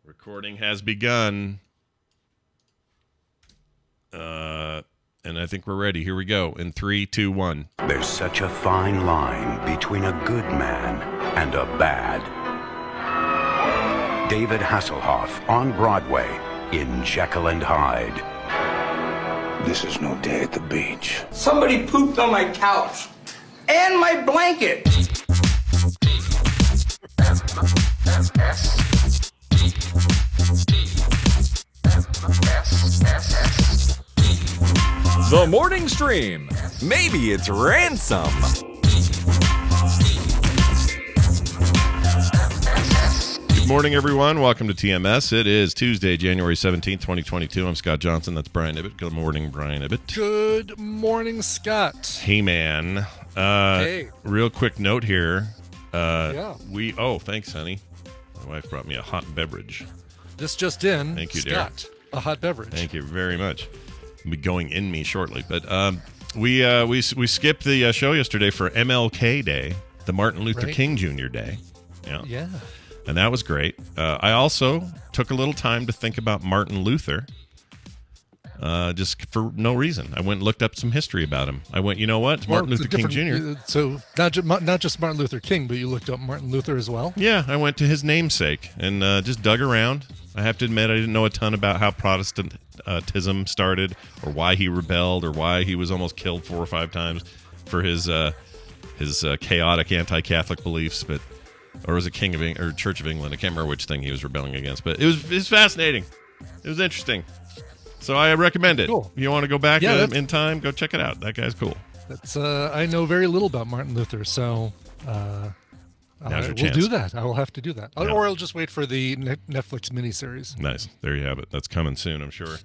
Recording has begun. And I think we're ready. Here we go. In 3, 2, 1. There's such a fine line between a good man and a bad. David Hasselhoff on Broadway in Jekyll and Hyde. This is no day at the beach. Somebody pooped on my couch and my blanket. The Morning Stream. Maybe it's ransom. Good morning, everyone. Welcome to TMS. It is Tuesday, January 17th, 2022. I'm Scott Johnson. That's Brian Ibbett. Good morning, Brian Ibbett. Good morning, Scott. Hey, man. Hey. Real quick note here. Yeah. Thanks, honey. My wife brought me a hot beverage. This just in. Thank you, dear. Scott, a hot beverage. Thank you very much. It'll be going in me shortly. But we skipped the show yesterday for MLK Day, the Martin Luther King Jr. Day. Yeah. And that was great. I also took a little time to think about Martin Luther, just for no reason. I went and looked up some history about him. I went, you know what? Martin Luther King Jr. So not just Martin Luther King, but you looked up Martin Luther as well? Yeah, I went to his namesake and just dug around. I have to admit, I didn't know a ton about how Protestantism started, or why he rebelled, or why he was almost killed 4 or 5 times for his chaotic anti-Catholic beliefs, or was it King of England or Church of England? I can't remember which thing he was rebelling against, but it was fascinating. It was interesting. So I recommend it. Cool. If you want to go back in time, go check it out. That guy's cool. That's I know very little about Martin Luther, so Now's your we'll chance. do that. I will have to do that. Yeah. Or I'll just wait for the Netflix miniseries. Nice. There you have it. That's coming soon, I'm sure.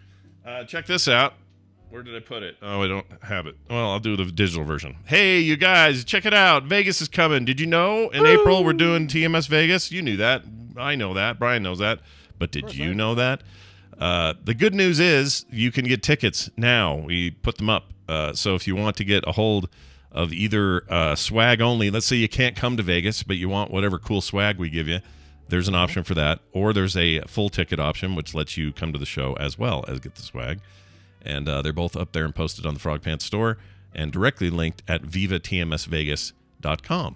Check this out. Where did I put it? Oh, I don't have it. Well, I'll do the digital version. Hey, you guys, check it out. Vegas is coming. Did you know in April we're doing TMS Vegas? You knew that. I know that. Brian knows that. But did you know that? The good news is you can get tickets now. We put them up. So if you want to get a hold of either swag only, let's say you can't come to Vegas, but you want whatever cool swag we give you, there's an option for that. Or there's a full ticket option, which lets you come to the show as well as get the swag. And they're both up there and posted on the Frog Pants store and directly linked at vivatmsvegas.com.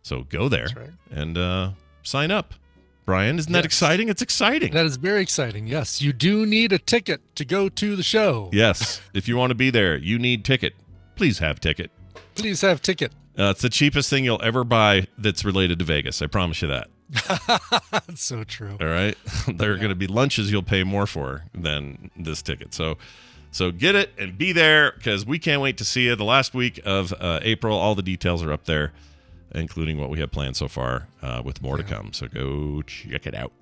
So go there and sign up. Brian, isn't that exciting? It's exciting. That is very exciting. Yes, you do need a ticket to go to the show. Yes. If you want to be there, you need ticket. Please have ticket. Please have ticket. It's the cheapest thing you'll ever buy that's related to Vegas. I promise you that. That's so true. All right? There are going to be lunches you'll pay more for than this ticket. So get it and be there, because we can't wait to see you. The last week of April, all the details are up there, including what we have planned so far, with more to come. So go check it out.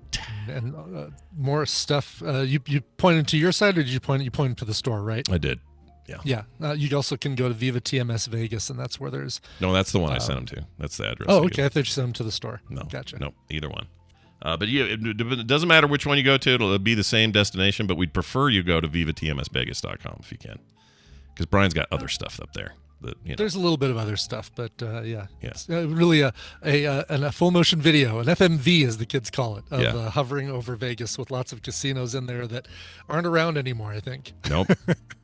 And more stuff. You pointed to your side, or did you point to the store, right? I did. Yeah. Yeah. You also can go to Viva TMS Vegas, and that's where there's... No, that's the one I sent them to. That's the address. Oh, okay. I thought you sent them to the store. No. Gotcha. No, either one. But it doesn't matter which one you go to. It'll be the same destination, but we'd prefer you go to vivatmsvegas.com if you can, because Brian's got other stuff up there. There's a little bit of other stuff, but yeah. It's Yeah. really a full motion video, an FMV as the kids call it, of hovering over Vegas with lots of casinos in there that aren't around anymore, I think. Nope.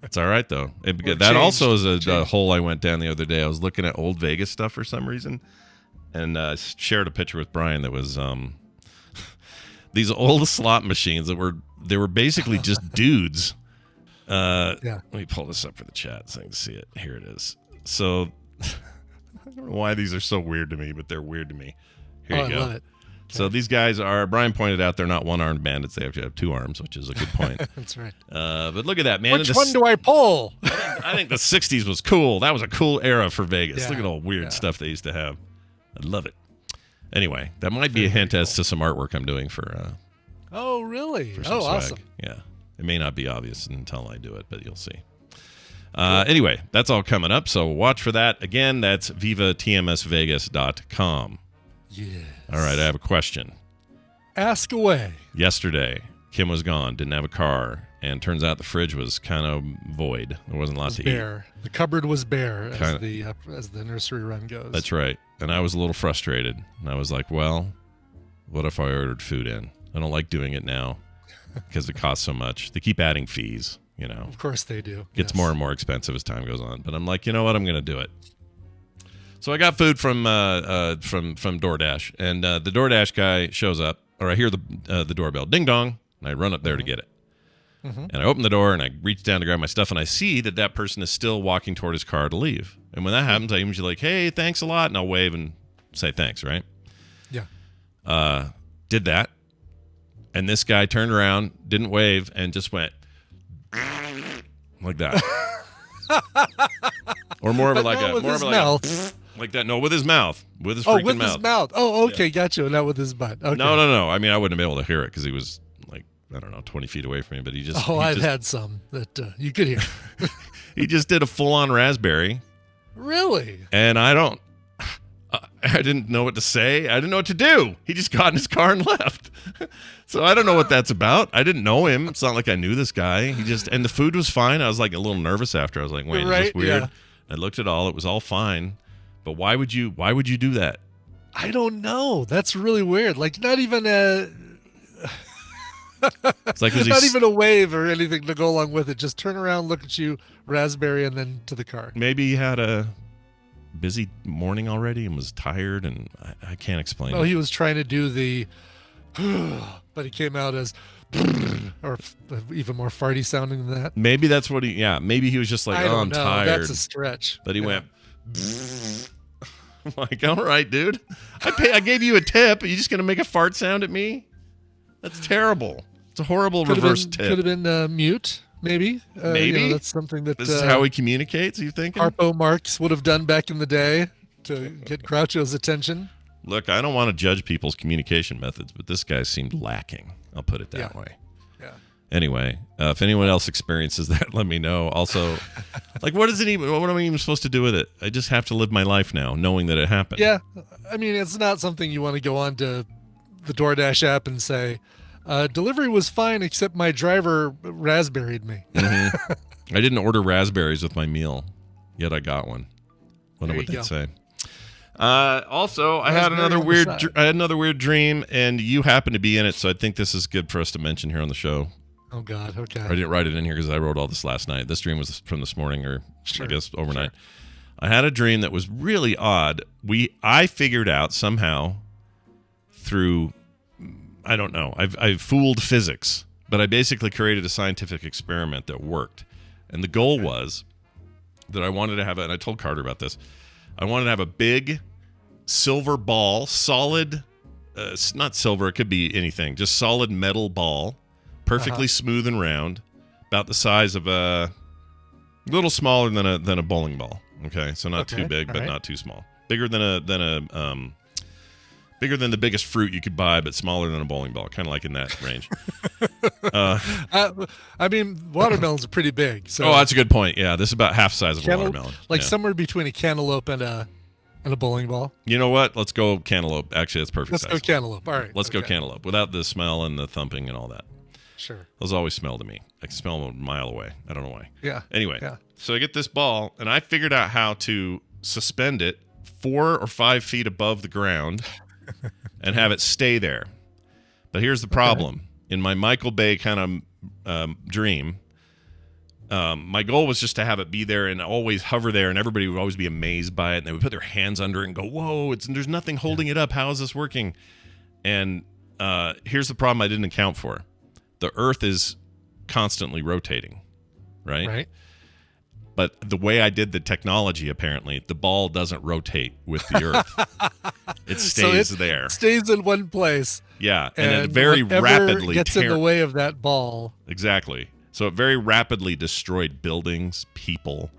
It's all right, though. That also is a hole I went down the other day. I was looking at old Vegas stuff for some reason, and shared a picture with Brian that was these old slot machines that were basically just dudes. Let me pull this up for the chat so I can see it. Here it is. So I don't know why these are so weird to me, but they're weird to me. Here you go. I love it. So these guys are, Brian pointed out, they're not one-armed bandits. They have to have 2 arms, which is a good point. That's right. But look at that, man. Which one do I pull? I think the 60s was cool. That was a cool era for Vegas. Yeah. Look at all weird stuff they used to have. I love it. Anyway, that might be a hint as to some artwork I'm doing for Oh, really? for some swag. Awesome. Yeah. It may not be obvious until I do it, but you'll see. Anyway, that's all coming up, so watch for that. Again, that's vivatmsvegas.com. Yes. All right, I have a question. Ask away. Yesterday, Kim was gone, didn't have a car, and turns out the fridge was kind of void. There wasn't a lot to bare. The cupboard was bare, Kinda. as the nursery rhyme goes. eat. That's right. And I was a little frustrated. And I was like, well, what if I ordered food in? I don't like doing it now because it costs so much. They keep adding fees, you know. Of course they do. Gets more and more expensive as time goes on. But I'm like, you know what? I'm going to do it. So I got food from DoorDash, and the DoorDash guy shows up, or I hear the doorbell, ding dong, and I run up there to get it. And I open the door and I reach down to grab my stuff, and I see that person is still walking toward his car to leave. And when that happens, I usually like, hey, thanks a lot, and I'll wave and say thanks, right? Yeah. Did that, and this guy turned around, didn't wave, and just went like that, or more of a mouth. Like that. No, with his mouth, with his freaking mouth. His mouth. Oh, okay, gotcha. Not with his butt. Okay. No. I mean, I wouldn't have been able to hear it because he was like, I don't know, 20 feet away from me. But he just. I've had some that you could hear. He just did a full-on raspberry. Really? And I didn't know what to say. I didn't know what to do. He just got in his car and left. So I don't know what that's about. I didn't know him. It's not like I knew this guy. And the food was fine. I was like a little nervous after. I was like, wait, is this weird? Yeah. I looked at all. It was all fine. But why would you do that? I don't know. That's really weird. Like not even it's like not even a wave or anything to go along with it. Just turn around, look at you, raspberry, and then to the car. Maybe he had a busy morning already and was tired, and I can't explain it. He was trying to do the but he came out as or even more farty sounding than that. Maybe that's what maybe he was just like, I'm tired. That's a stretch. But he went I'm like, all right, dude. I gave you a tip. Are you just going to make a fart sound at me? That's terrible. It's a horrible reverse tip. Could have been mute, maybe. Maybe. That's something that... This is how he communicates, you thinking? Harpo Marx would have done back in the day to get Groucho's attention. Look, I don't want to judge people's communication methods, but this guy seemed lacking. I'll put it that way. Yeah. Anyway, if anyone else experiences that, let me know. Also, like, what am I even supposed to do with it? I just have to live my life now, knowing that it happened. Yeah. I mean, it's not something you want to go on to the DoorDash app and say, delivery was fine, except my driver raspberried me. Mm-hmm. I didn't order raspberries with my meal, yet I got one. Wonder what they'd say. Also, I had another weird dream, and you happen to be in it, so I think this is good for us to mention here on the show. Oh, God. Okay. I didn't write it in here because I wrote all this last night. This dream was from this morning, or I guess overnight. Sure. I had a dream that was really odd. I figured out somehow through, I don't know, I fooled physics, but I basically created a scientific experiment that worked. And the goal was that I wanted to have and I told Carter about this, I wanted to have a big silver ball, solid, not silver, it could be anything, just solid metal ball, perfectly smooth and round, about the size of a little smaller than a bowling ball. Okay, so not too big, but not too small. Bigger than bigger than the biggest fruit you could buy, but smaller than a bowling ball. Kind of like in that range. I mean, watermelons are pretty big. So that's a good point. Yeah, this is about half size of a watermelon. Like somewhere between a cantaloupe and a bowling ball. You know what? Let's go cantaloupe. Actually, that's perfect size. Let's go cantaloupe. All right. Let's go cantaloupe without the smell and the thumping and all that. Sure. Those always smell to me. I can smell them a mile away. I don't know why. Yeah. Anyway, so I get this ball, and I figured out how to suspend it 4 or 5 feet above the ground and have it stay there. But here's the problem. In my Michael Bay kind of dream, my goal was just to have it be there and always hover there, and everybody would always be amazed by it, and they would put their hands under it and go, whoa, there's nothing holding it up. How is this working? And here's the problem I didn't account for. The Earth is constantly rotating, right? Right. But the way I did the technology, apparently, the ball doesn't rotate with the Earth. It stays there. Stays in one place. Yeah, and it very rapidly gets in the way of that ball. Exactly. So it very rapidly destroyed buildings, people,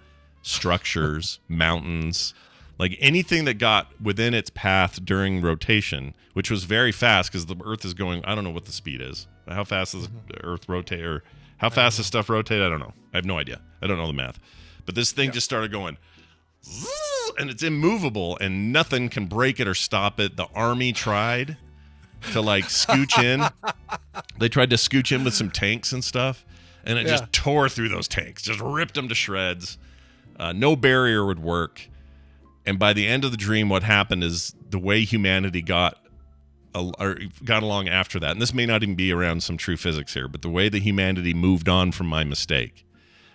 structures, mountains, like anything that got within its path during rotation, which was very fast because the Earth is going, I don't know what the speed is. How fast does the Earth rotate, or how fast does stuff rotate? I don't know. I have no idea. I don't know the math. But this thing just started going, and it's immovable, and nothing can break it or stop it. The army tried to like scooch in. They tried to scooch in with some tanks and stuff, and it just tore through those tanks, just ripped them to shreds. No barrier would work. And by the end of the dream, what happened is the way humanity got or got along after that, and this may not even be around some true physics here, but the way that humanity moved on from my mistake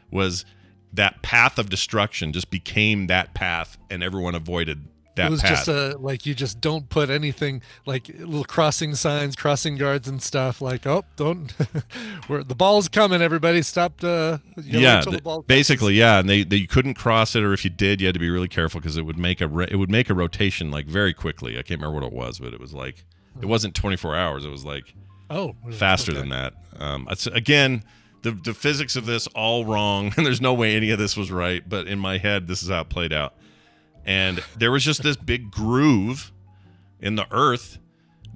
was that path of destruction just became that path, and everyone avoided that path. It was just like you just don't put anything like little crossing signs, crossing guards and stuff like, oh, don't, the ball's coming, everybody stop. Yeah, basically, yeah. And they you couldn't cross it, or if you did, you had to be really careful because it would make a rotation like very quickly. I can't remember what it was, but it was like, it wasn't 24 hours. It was like faster than that. Again, the physics of this all wrong, and there's no way any of this was right. But in my head, this is how it played out. And there was just this big groove in the earth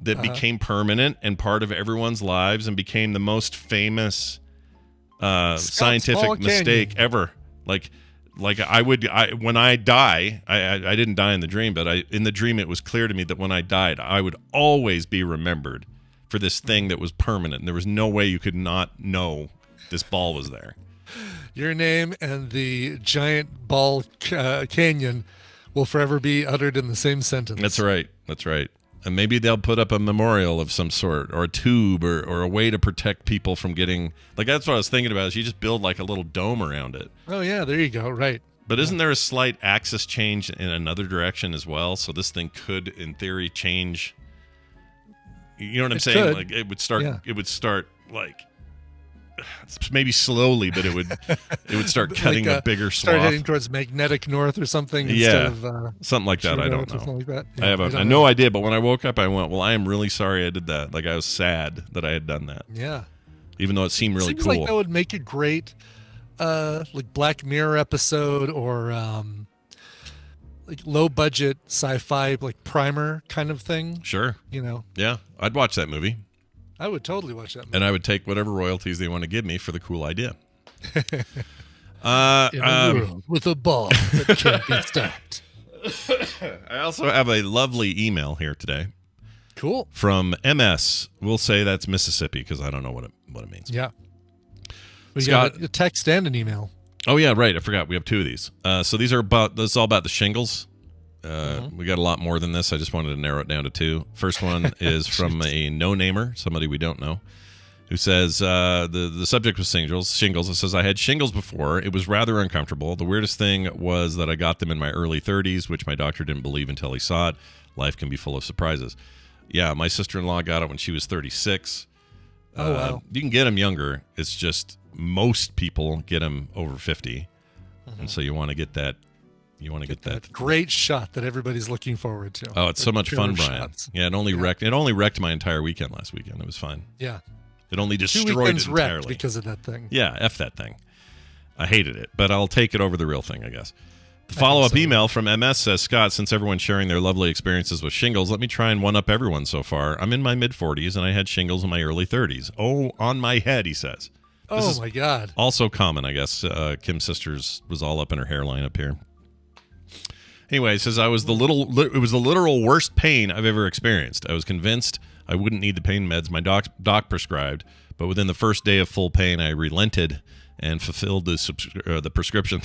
that became permanent and part of everyone's lives and became the most famous scientific mistake ever. Like when I die, I didn't die in the dream, but in the dream it was clear to me that when I died, I would always be remembered for this thing that was permanent. And there was no way you could not know this ball was there. Your name and the giant ball canyon will forever be uttered in the same sentence. That's right. That's right. And maybe they'll put up a memorial of some sort, or a tube, or a way to protect people from getting, like, that's what I was thinking about, is you just build like a little dome around it. Oh yeah, there you go. Right. But isn't there a slight axis change in another direction as well? So this thing could, in theory, change. You know what I'm saying? Could. Like it would start like, maybe slowly, but it would start cutting a bigger swath. Start heading towards magnetic north or something. Yeah, instead of, something like that. I don't know. Something like that. Yeah, I have no idea. But when I woke up, I went, "Well, I am really sorry I did that. Like I was sad that I had done that." Yeah. Even though it seemed really Seems cool. like that would make a great, like Black Mirror episode, or like low budget sci-fi, like Primer kind of thing. Sure. You know. Yeah, I'd watch that movie. I would totally watch that movie. And I would take whatever royalties they want to give me for the cool idea. In a world with a ball that can't be stopped. I also have a lovely email here today. Cool. From MS. We'll say that's Mississippi because I don't know what it means. Yeah. We Scott, got a text and an email. Oh yeah, right. I forgot. We have two of these. So these are this is all about the shingles. We got a lot more than this. I just wanted to narrow it down to two. First one is from a no-namer, somebody we don't know, who says the subject was shingles. It says, I had shingles before. It was rather uncomfortable. The weirdest thing was that I got them in my early 30s, which my doctor didn't believe until he saw it. Life can be full of surprises. Yeah, my sister-in-law got it when she was 36. Oh, wow. You can get them younger. It's just most people get them over 50. And so you want to get that. You want to get that great shot that everybody's looking forward to. Oh, it's so much fun, Brian. Shots. Yeah, it only wrecked my entire weekend last weekend. It was fine. Yeah. It only destroyed 2 weekends it entirely. wrecked because of that thing. Yeah, F that thing. I hated it, but I'll take it over the real thing, I guess. The follow-up email from MS says, Scott, since everyone's sharing their lovely experiences with shingles, let me try and one-up everyone so far. I'm in my mid-40s, and I had shingles in my early 30s. Oh, on my head, he says. Oh, my God. Also common, I guess. Kim's sister's was all up in her hairline up here. Anyway, it says, it was the literal worst pain I've ever experienced. I was convinced I wouldn't need the pain meds my doc prescribed, but within the first day of full pain, I relented and fulfilled the prescription,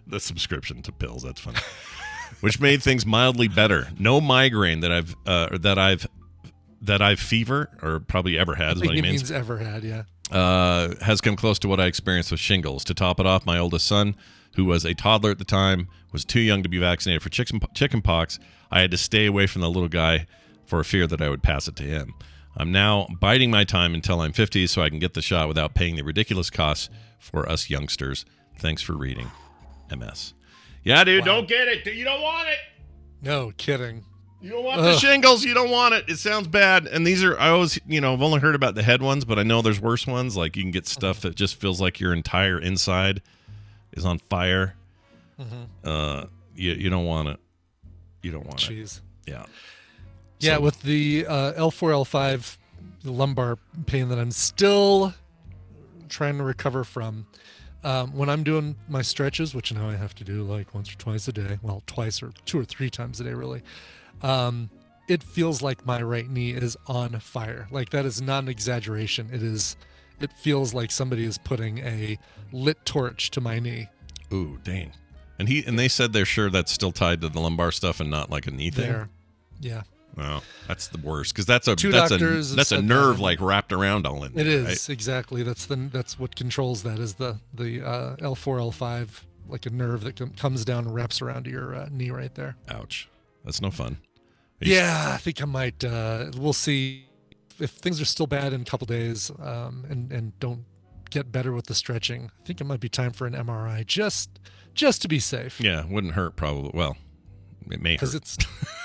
the subscription to pills. That's funny, which made things mildly better. No migraine that I've fever or probably ever had. I think it means ever had, yeah. Has come close to what I experienced with shingles. To top it off, my oldest son, who was a toddler at the time, was too young to be vaccinated for chicken pox. I had to stay away from the little guy for a fear that I would pass it to him. I'm now biding my time until I'm 50 so I can get the shot without paying the ridiculous costs for us youngsters. Thanks for reading, MS. Yeah, dude, Don't get it. You don't want it. No kidding. You don't want the shingles. You don't want it. It sounds bad. And these are, I always, I've only heard about the head ones, but I know there's worse ones. Like you can get stuff that just feels like your entire inside is on fire. Mm-hmm. You don't want it. You don't want it. Yeah. Yeah, with the L4, L5, the lumbar pain that I'm still trying to recover from. When I'm doing my stretches, which now I have to do like once or twice a day, well, twice or 2 or 3 times a day, really. It feels like my right knee is on fire. Like that is not an exaggeration. It feels like somebody is putting a lit torch to my knee. Ooh, dang. And they said they're sure that's still tied to the lumbar stuff and not like a knee thing. Yeah. Oh, that's the worst because that's a doctors a nerve like wrapped around all in there. It is right? exactly. That's what controls that is the L4 L5, like a nerve that comes down and wraps around your knee right there. Ouch, that's no fun. Yeah, I think I might. We'll see if things are still bad in a couple days and don't get better with the stretching. I think it might be time for an MRI just to be safe. Yeah, wouldn't hurt probably. Well, it may hurt. Because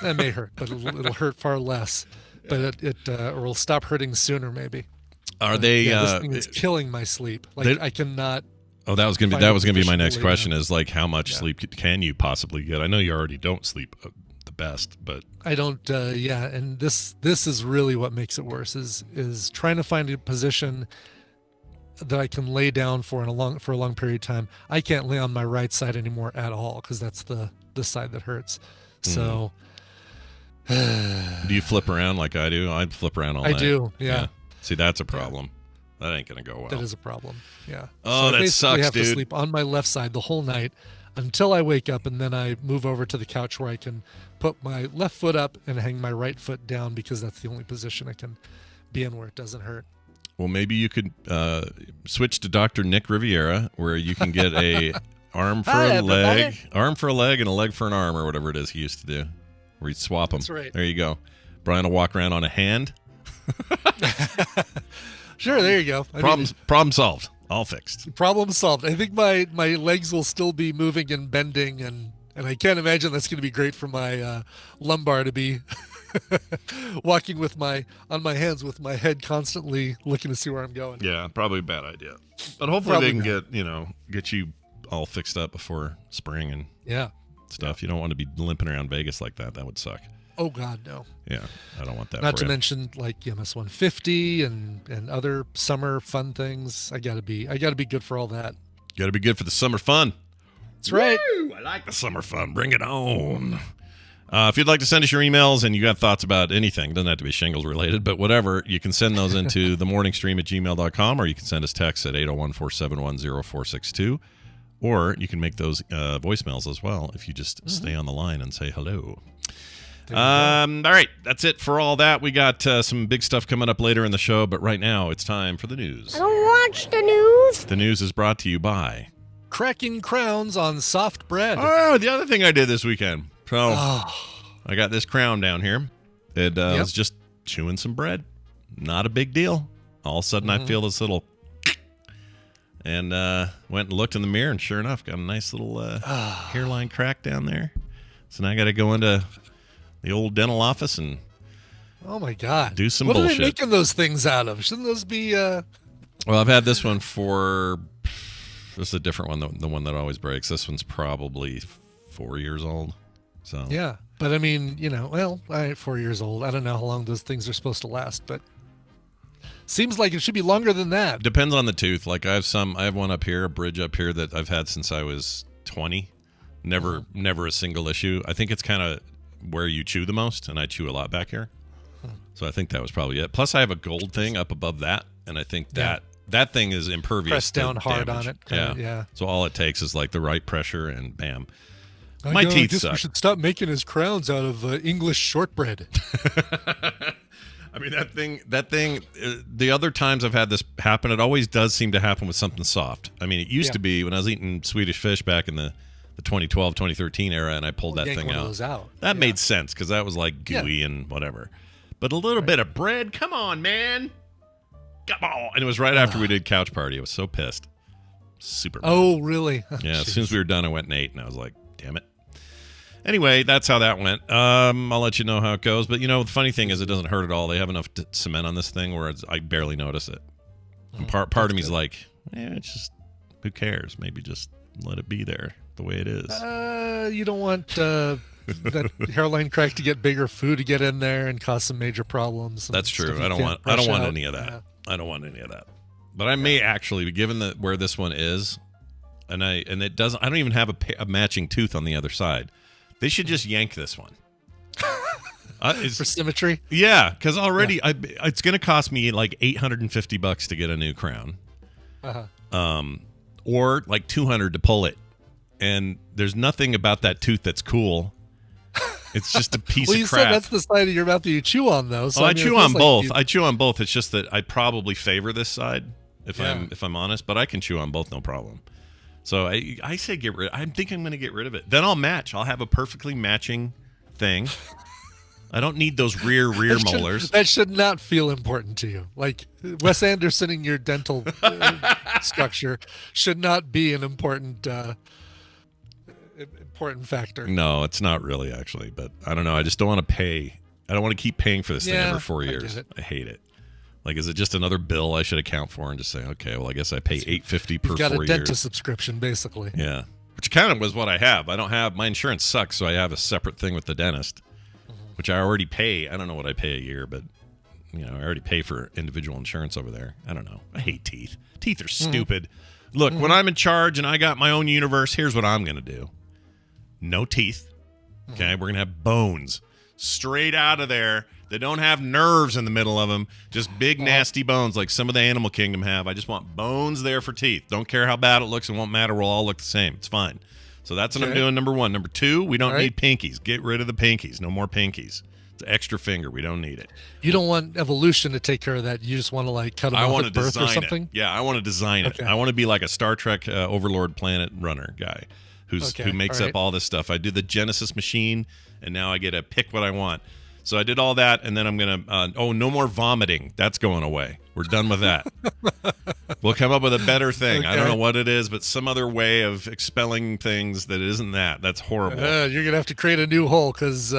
it may hurt, but it'll hurt far less. But it or it'll stop hurting sooner, maybe. Are they? This thing is killing my sleep. Like I cannot. Oh, that was gonna be my next question. Is like how much sleep can you possibly get? I know you already don't sleep the best, but I don't. Yeah, and this is really what makes it worse. Is trying to find a position that I can lay down for a long period of time. I can't lay on my right side anymore at all because that's the side that hurts. So do you flip around like I do? I'd flip around all night. I do, yeah. See, that's a problem. That ain't gonna go well. That is a problem. Yeah. Oh, so that sucks, I have dude. to sleep on my left side the whole night until I wake up, and then I move over to the couch where I can put my left foot up and hang my right foot down because that's the only position I can be in where it doesn't hurt. Well, maybe you could switch to Dr. Nick Riviera, where you can get a arm for a leg and a leg for an arm, or whatever it is he used to do, where he'd swap them. That's right. There you go. Brian will walk around on a hand. Sure, there you go. Problem solved. All fixed. Problem solved. I think my legs will still be moving and bending, and I can't imagine that's going to be great for my lumbar to be walking on my hands with my head constantly looking to see where I'm going. Yeah, probably a bad idea. But hopefully they can get you all fixed up before spring and stuff. You don't want to be limping around Vegas like that. That would suck. Oh God, no. Yeah, I don't want that. Not to mention like MS 150 and other summer fun things. I gotta be good for all that. Got to be good for the summer fun. That's right. Woo! I like the summer fun. Bring it on. If you'd like to send us your emails and you got thoughts about anything, doesn't have to be shingles related, but whatever, you can send those into themorningstream@gmail.com, or you can send us texts at 801-471-0462, or you can make those voicemails as well if you just stay on the line and say hello. All right, that's it for all that. We got some big stuff coming up later in the show, but right now it's time for the news. I don't watch the news. The news is brought to you by Cracking crowns on soft bread. Oh, the other thing I did this weekend. So I got this crown down here. It was just chewing some bread. Not a big deal. All of a sudden I feel this little and went and looked in the mirror, and sure enough, got a nice little hairline crack down there. So now I got to go into the old dental office and oh my God, do some bullshit. What are they making those things out of? Shouldn't those be? Well, I've had this one for. This is a different one, the one that always breaks. This one's probably 4 years old. So yeah, but I mean, all right, 4 years old. I don't know how long those things are supposed to last, but seems like it should be longer than that. Depends on the tooth. Like I have one up here, a bridge up here that I've had since I was 20. Never a single issue. I think it's kind of where you chew the most, and I chew a lot back here. So I think that was probably it. Plus I have a gold thing up above that, and I think that thing is impervious. Press down hard damage. on it. Yeah. So all it takes is like the right pressure, and bam. My teeth suck. We should stop making his crowns out of English shortbread. I mean, that thing, the other times I've had this happen, it always does seem to happen with something soft. I mean, it used to be when I was eating Swedish fish back in the 2012, 2013 era, and I pulled that thing out. That made sense because that was like gooey and whatever. But a little bit of bread, come on, man. Come on. And it was right after we did Couch Party. I was so pissed. Super mad. Oh, really? Yeah, as soon as we were done, I went and ate, and I was like, damn it. Anyway, that's how that went. I'll let you know how it goes. But, the funny thing is it doesn't hurt at all. They have enough cement on this thing where I barely notice it. And part of me's like, it's just, who cares? Maybe just let it be there the way it is. You don't want that hairline crack to get bigger, food to get in there and cause some major problems. That's true. I don't want any of that. Yeah. I don't want any of that. But I may actually, given where this one is, and it doesn't. I don't even have a matching tooth on the other side. They should just yank this one. For symmetry? Yeah, because already it's going to cost me like $850 to get a new crown, or like $200 to pull it. And there's nothing about that tooth that's cool. It's just a piece Well, of you crap. said that's the side of your mouth that you chew on, though. So I mean, it chew feels on like both. you- I chew on both. It's just that I probably favor this side if Yeah. I'm honest, but I can chew on both, no problem. So I say get rid. I think I'm going to get rid of it. Then I'll match. I'll have a perfectly matching thing. I don't need those rear molars. That should not feel important to you. Like Wes Andersoning your dental structure should not be an important factor. No, it's not really actually, but I don't know. I just don't want to pay. I don't want to keep paying for this thing every 4 years. get it. I hate it. Like, is it just another bill I should account for and just say, okay, well, I guess I pay $850 per You've got 4 a years. dentist subscription, basically. Yeah, which kind of was what I have. I don't have my insurance sucks, so I have a separate thing with the dentist, which I already pay. I don't know what I pay a year, but I already pay for individual insurance over there. I don't know. I hate teeth. Teeth are stupid. Look, when I'm in charge and I got my own universe, here's what I'm gonna do. No teeth. Okay, we're gonna have bones straight out of there. They don't have nerves in the middle of them, just big nasty bones like some of the animal kingdom have. I just want bones there for teeth. Don't care how bad it looks. It won't matter. We'll all look the same. It's fine. So that's what I'm doing, number one. Number two, we don't need pinkies. Get rid of the pinkies. No more pinkies. It's an extra finger. We don't need it. You don't want evolution to take care of that. You just want to like cut them I off want at to birth or design something. it. Yeah, I want to design it. Okay. I want to be like a Star Trek Overlord planet runner guy who makes up all this stuff. I do the Genesis machine, and now I get to pick what I want. So I did all that, and then I'm going to, no more vomiting. That's going away. We're done with that. We'll come up with a better thing. I don't know what it is, but some other way of expelling things that isn't that. That's horrible. You're going to have to create a new hole because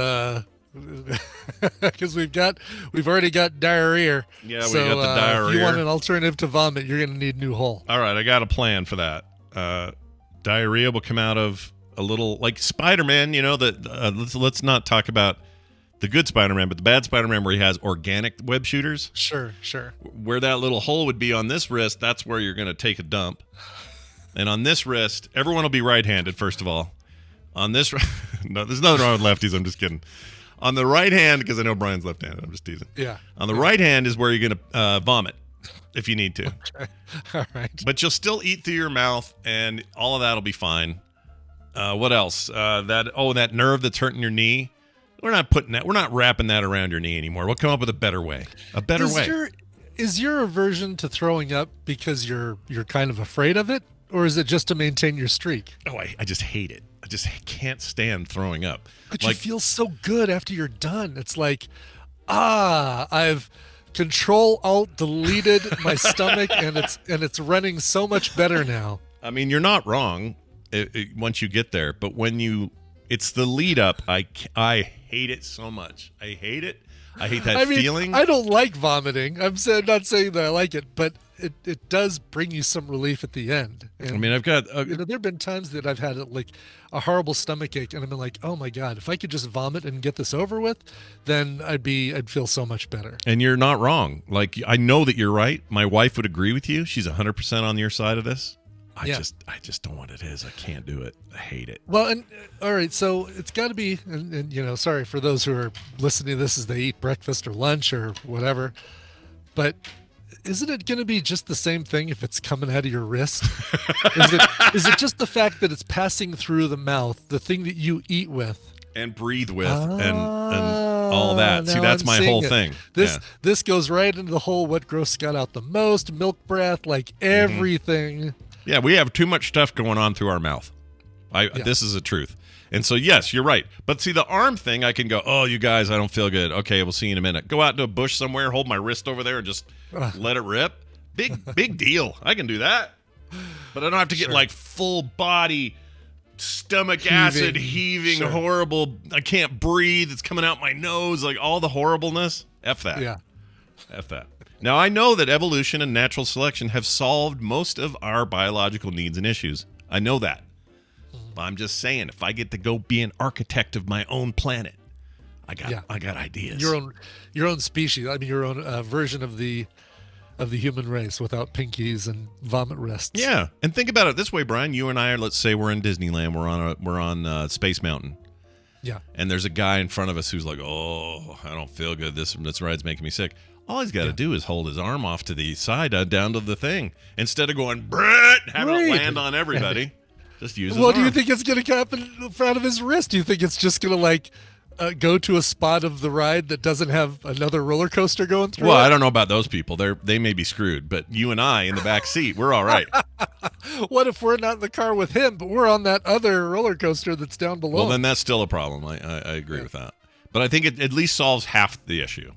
we've already got diarrhea. Yeah, we so, got the diarrhea. If you want an alternative to vomit, you're going to need a new hole. All right, I got a plan for that. Diarrhea will come out of a little, like Spider-Man, let's not talk about the good Spider-Man, but the bad Spider-Man where he has organic web shooters. Sure. Where that little hole would be on this wrist, that's where you're going to take a dump. And on this wrist, everyone will be right-handed, first of all. On this, no, there's nothing wrong with lefties. I'm just kidding. On the right hand, because I know Brian's left-handed. I'm just teasing. Yeah. On the right hand is where you're going to vomit, if you need to. Okay. All right. But you'll still eat through your mouth, and all of that will be fine. What else? That nerve that's hurting your knee. We're not wrapping that around your knee anymore. We'll come up with a better way. Is your aversion to throwing up because you're kind of afraid of it, or is it just to maintain your streak? Oh, I just hate it. I just can't stand throwing up. But you feel so good after you're done. It's like, I've Ctrl-alt-deleted my stomach, and it's running so much better now. I mean, you're not wrong once you get there, but it's the lead up. I hate it so much. I hate it. I hate that feeling. I don't like vomiting. I'm not saying that I like it, but it does bring you some relief at the end. And, I mean, I've got there have been times that I've had like a horrible stomach ache, and I've been like, oh my god, if I could just vomit and get this over with, then I'd feel so much better. And you're not wrong. Like, I know that you're right. My wife would agree with you. She's 100% on your side of this. I just don't know what it is. I can't do it. I hate it. Well, and all right, so it's got to be, and sorry for those who are listening to this as they eat breakfast or lunch or whatever, but isn't it going to be just the same thing if it's coming out of your wrist? Is it just the fact that it's passing through the mouth, the thing that you eat with and breathe with, and all that? See, that's my whole thing. This goes right into the whole what gross Scott out the most, milk breath, like everything. Yeah, we have too much stuff going on through our mouth. This is the truth. And so, yes, you're right. But see, the arm thing, I can go, oh, you guys, I don't feel good. Okay, we'll see you in a minute. Go out into a bush somewhere, hold my wrist over there, and just let it rip. Big deal. I can do that. But I don't have to get like full body, stomach acid heaving, horrible. I can't breathe. It's coming out my nose, like all the horribleness. F that. Yeah. F that. Now, I know that evolution and natural selection have solved most of our biological needs and issues. I know that. But I'm just saying, if I get to go be an architect of my own planet, I got ideas. Your own species. I mean, your own version of the human race without pinkies and vomit wrists. Yeah, and think about it this way, Brian. You and I are. Let's say we're in Disneyland. We're on Space Mountain. Yeah. And there's a guy in front of us who's like, "Oh, I don't feel good. This ride's making me sick." All he's got to do is hold his arm off to the side, down to the thing, instead of going, Brett, having it land on everybody. Just use his arm. Do you think it's going to happen in front of his wrist? Do you think it's just going to like go to a spot of the ride that doesn't have another roller coaster going through. Well, it? I don't know about those people. They may be screwed, but you and I in the back seat, we're all right. What if we're not in the car with him, but we're on that other roller coaster that's down below? Well, then that's still a problem. I agree with that. But I think it at least solves half the issue.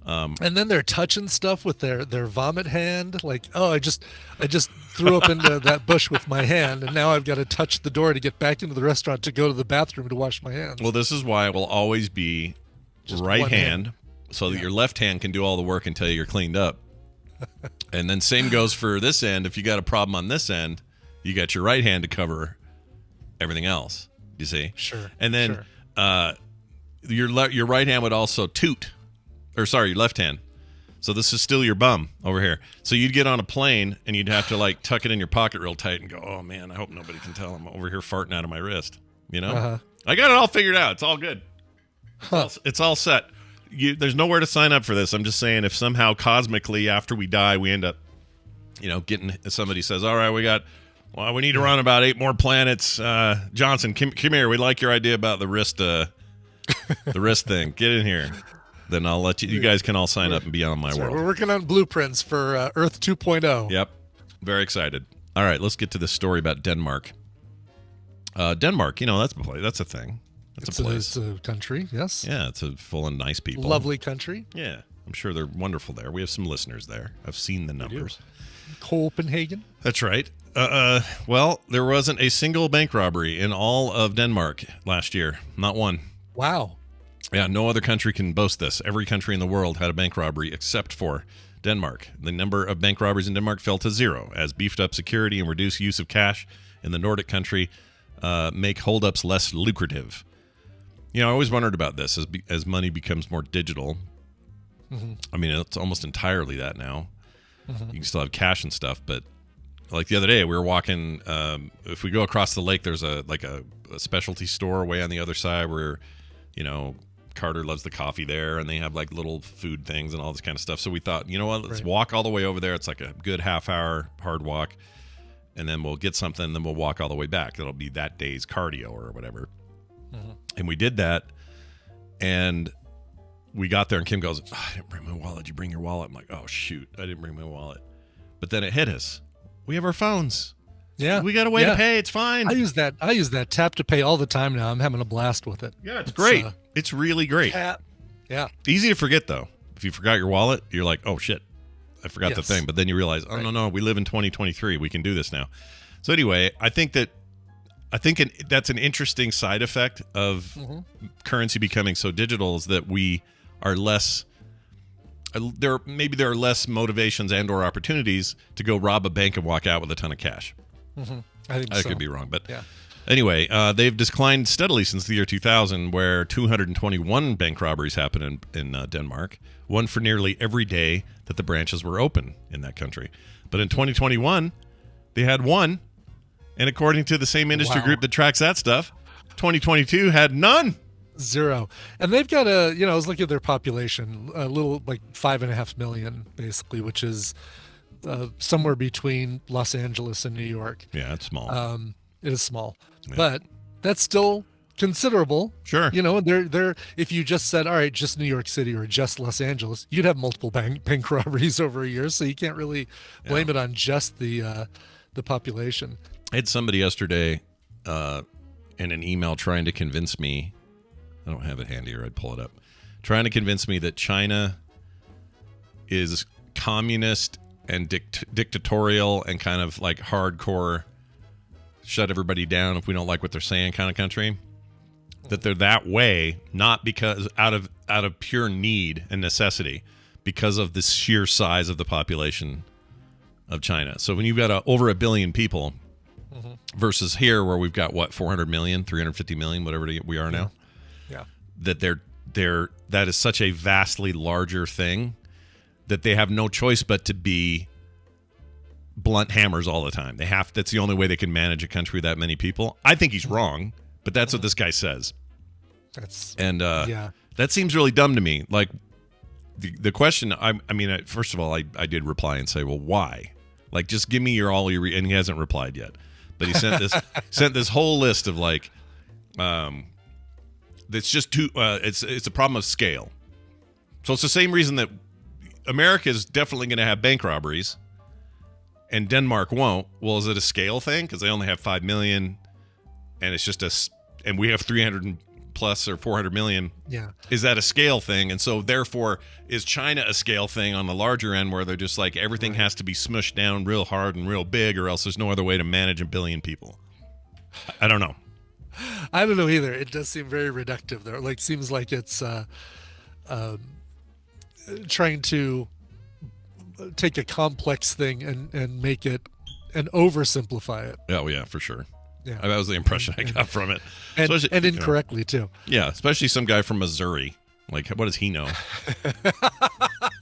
And then they're touching stuff with their vomit hand. Like, oh, I just threw up into that bush with my hand, and now I've got to touch the door to get back into the restaurant to go to the bathroom to wash my hands. Well, this is why it will always be Just right one hand, so that your left hand can do all the work until you're cleaned up. And then same goes for this end. If you got a problem on this end, you got your right hand to cover everything else. You see? Sure. And then your right hand would also toot. Or sorry, your left hand. So this is still your bum over here. So you'd get on a plane and you'd have to like tuck it in your pocket real tight and go, oh man, I hope nobody can tell I'm over here farting out of my wrist. You know? Uh-huh. I got it all figured out. It's all good. It's all set. There's nowhere to sign up for this. I'm just saying if somehow cosmically after we die we end up, getting somebody says, all right, we need to run about 8 more planets. Johnson, come here. We like your idea about the wrist thing. Get in here. Then I'll let you guys can all sign up and be on my world. We're working on blueprints for Earth 2.0. Yep. Very excited. All right, let's get to this story about Denmark. Denmark, that's a place. That's a thing. That's a place. It's a country, yes. Yeah, it's full of nice people. Lovely country. Yeah, I'm sure they're wonderful there. We have some listeners there. I've seen the numbers. Copenhagen. That's right. Well, there wasn't a single bank robbery in all of Denmark last year. Not one. Wow. Yeah, no other country can boast this. Every country in the world had a bank robbery except for Denmark. The number of bank robberies in Denmark fell to 0 as beefed up security and reduced use of cash in the Nordic country make holdups less lucrative. I always wondered about this as money becomes more digital. Mm-hmm. I mean, it's almost entirely that now. Mm-hmm. You can still have cash and stuff, but like the other day, we were walking. If we go across the lake, there's a specialty store way on the other side where, Carter loves the coffee there, and they have like little food things and all this kind of stuff. So we thought, you know what, let's walk all the way over there. It's like a good half-hour hard walk, and then we'll get something, and then we'll walk all the way back. That'll be that day's cardio or whatever. Mm-hmm. And we did that, and we got there, and Kim goes, I didn't bring my wallet. Did you bring your wallet? I'm like, oh, shoot, I didn't bring my wallet. But then it hit us. We have our phones. Yeah. We got a way to pay. It's fine. I use that tap to pay all the time now. I'm having a blast with it. Yeah, it's great. It's really great. Tap. Yeah. Easy to forget, though. If you forgot your wallet, you're like, oh, shit, I forgot the thing. But then you realize, oh, no, we live in 2023. We can do this now. So anyway, I think that's an interesting side effect of currency becoming so digital is that we are less there are less motivations and or opportunities to go rob a bank and walk out with a ton of cash. Mm-hmm. I think so. I could be wrong, but anyway, they've declined steadily since the year 2000, where 221 bank robberies happened in Denmark, one for nearly every day that the branches were open in that country. But in 2021, they had one, and according to the same industry group that tracks that stuff, 2022 had none. 0. And they've got I was looking at their population, a little like 5.5 million, basically, which is somewhere between Los Angeles and New York. Yeah, it's small. It is small, but that's still considerable. Sure. They're if you just said, all right, just New York City or just Los Angeles, you'd have multiple bank robberies over a year. So you can't really blame it on just the population. I had somebody yesterday in an email trying to convince me. I don't have it handy, or I'd pull it up. Trying to convince me that China is communist and dictatorial and kind of like hardcore, shut everybody down if we don't like what they're saying kind of country. That they're that way, not because out of pure need and necessity, because of the sheer size of the population of China. So when you've got over 1 billion people versus here where we've got 400 million, 350 million, whatever we are now. Yeah. That that is such a vastly larger thing that they have no choice but to be blunt hammers all the time. That's the only way they can manage a country with that many people. I think he's wrong, but that's what this guy says. That seems really dumb to me. Like the question, first of all, I did reply and say, well, why? Like, just give me and he hasn't replied yet. But he sent this whole list of like It's just too. It's a problem of scale. So it's the same reason that America is definitely going to have bank robberies, and Denmark won't. Well, is it a scale thing? Because they only have 5 million, and it's just and we have 300 plus or 400 million. Yeah. Is that a scale thing? And so therefore, is China a scale thing on the larger end, where they're just like everything has to be smushed down real hard and real big, or else there's no other way to manage 1 billion people? I don't know. I don't know either. It does seem very reductive there. Like, seems like it's trying to take a complex thing and make it and oversimplify it. Oh yeah, for sure. Yeah, that was the impression I got from it, and incorrectly too. Yeah, especially some guy from Missouri. Like, what does he know?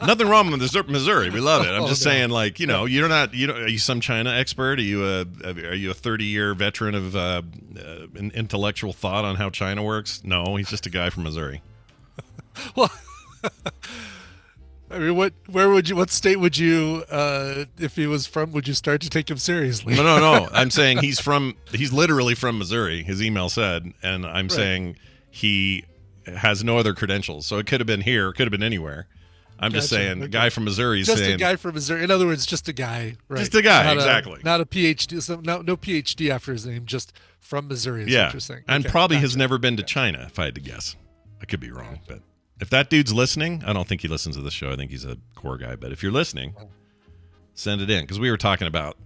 Nothing wrong with Missouri. We love it. I'm just saying, like, are you some China expert? Are you a 30-year veteran of intellectual thought on how China works? No, he's just a guy from Missouri. Well, I mean, what state would you, if he was from, would you start to take him seriously? No. I'm saying he's literally from Missouri. His email said, and I'm saying he has no other credentials. So it could have been here, it could have been anywhere. I'm just saying, the guy from Missouri is just saying, a guy from Missouri. In other words, just a guy, right? Just a guy, not exactly. Not a PhD. So no PhD after his name. Just from Missouri. Is what you're saying. And probably has never been to China, if I had to guess. I could be wrong, but if that dude's listening, I don't think he listens to this show. I think he's a core guy. But if you're listening, send it in, because we were talking about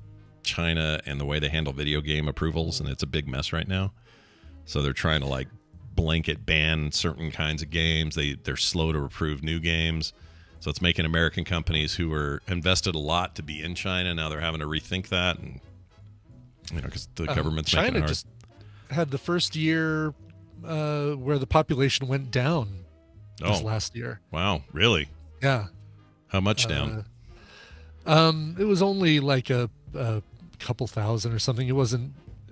China and the way they handle video game approvals, and it's a big mess right now. So they're trying to like blanket ban certain kinds of games. They're slow to approve new games. So it's making American companies who were invested a lot to be in China, now they're having to rethink that, and because the government's making it China hard. just had the first year where the population went down this last year. Wow, really? Yeah. How much down? It was only like a couple thousand or something. It wasn't.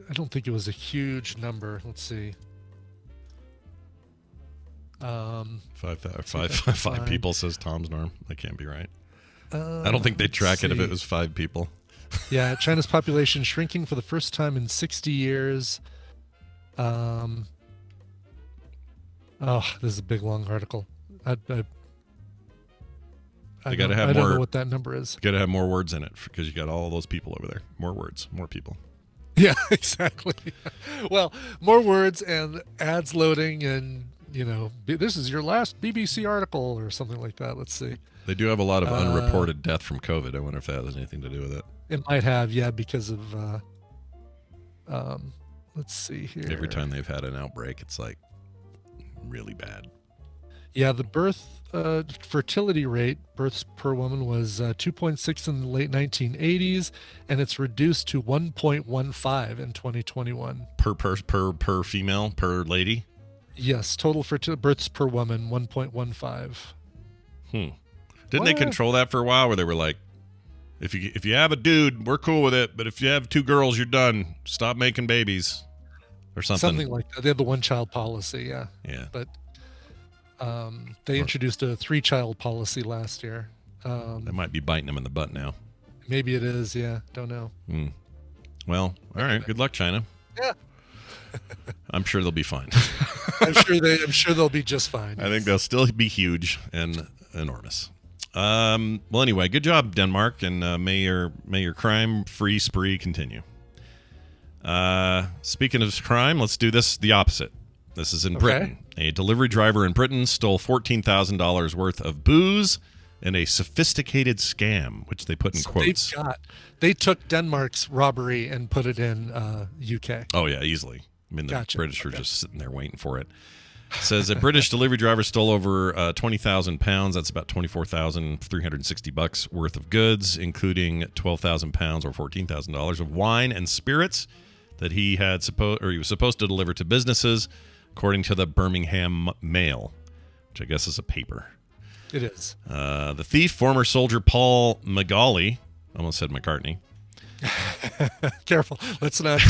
I don't think it was a huge number. Let's see. Five people, says Tom's Norm. That can't be right. I don't think they'd track it if it was 5 people. Yeah, China's population shrinking for the first time in 60 years. Oh, this is a big long article. I got to have more. I don't know what that number is. Got to have more words in it, because you got all those people over there. More words, more people. Yeah, exactly. Well, more words and ads loading, and this is your last BBC article or something like that. Let's see. They do have a lot of unreported death from COVID. I wonder if that has anything to do with it. It might have, yeah, because of. Let's see here. Every time they've had an outbreak, it's like really bad. Yeah, the fertility rate, births per woman, was 2.6 in the late 1980s, and it's reduced to 1.15 in 2021. Per female, per lady? Yes, total births per woman, 1.15. Didn't they control that for a while, where they were like, if you have a dude, we're cool with it, but if you have 2 girls, you're done. Stop making babies, or something. Something like that. They had the 1-child policy, yeah. Yeah. But they introduced a 3-child policy last year. That might be biting them in the butt now. Maybe it is, yeah. Don't know. Well, all right. Good luck, China. Yeah. I'm sure they'll be fine. I'm sure they'll be just fine. I think they'll still be huge and enormous. Well, anyway, good job, Denmark, and may your crime-free spree continue. Speaking of crime, let's do the opposite. This is in Britain. A delivery driver in Britain stole $14,000 worth of booze in a sophisticated scam, which they put in quotes. They took Denmark's robbery and put it in UK. Oh, yeah, easily. I mean, the British are just sitting there waiting for it. It says a British delivery driver stole over 20,000 pounds. That's about $24,360 worth of goods, including 12,000 pounds or $14,000 of wine and spirits that he was supposed to deliver to businesses, according to the Birmingham Mail, which I guess is a paper. It is. The thief, former soldier Paul Magali, almost said McCartney. Careful. Let's not.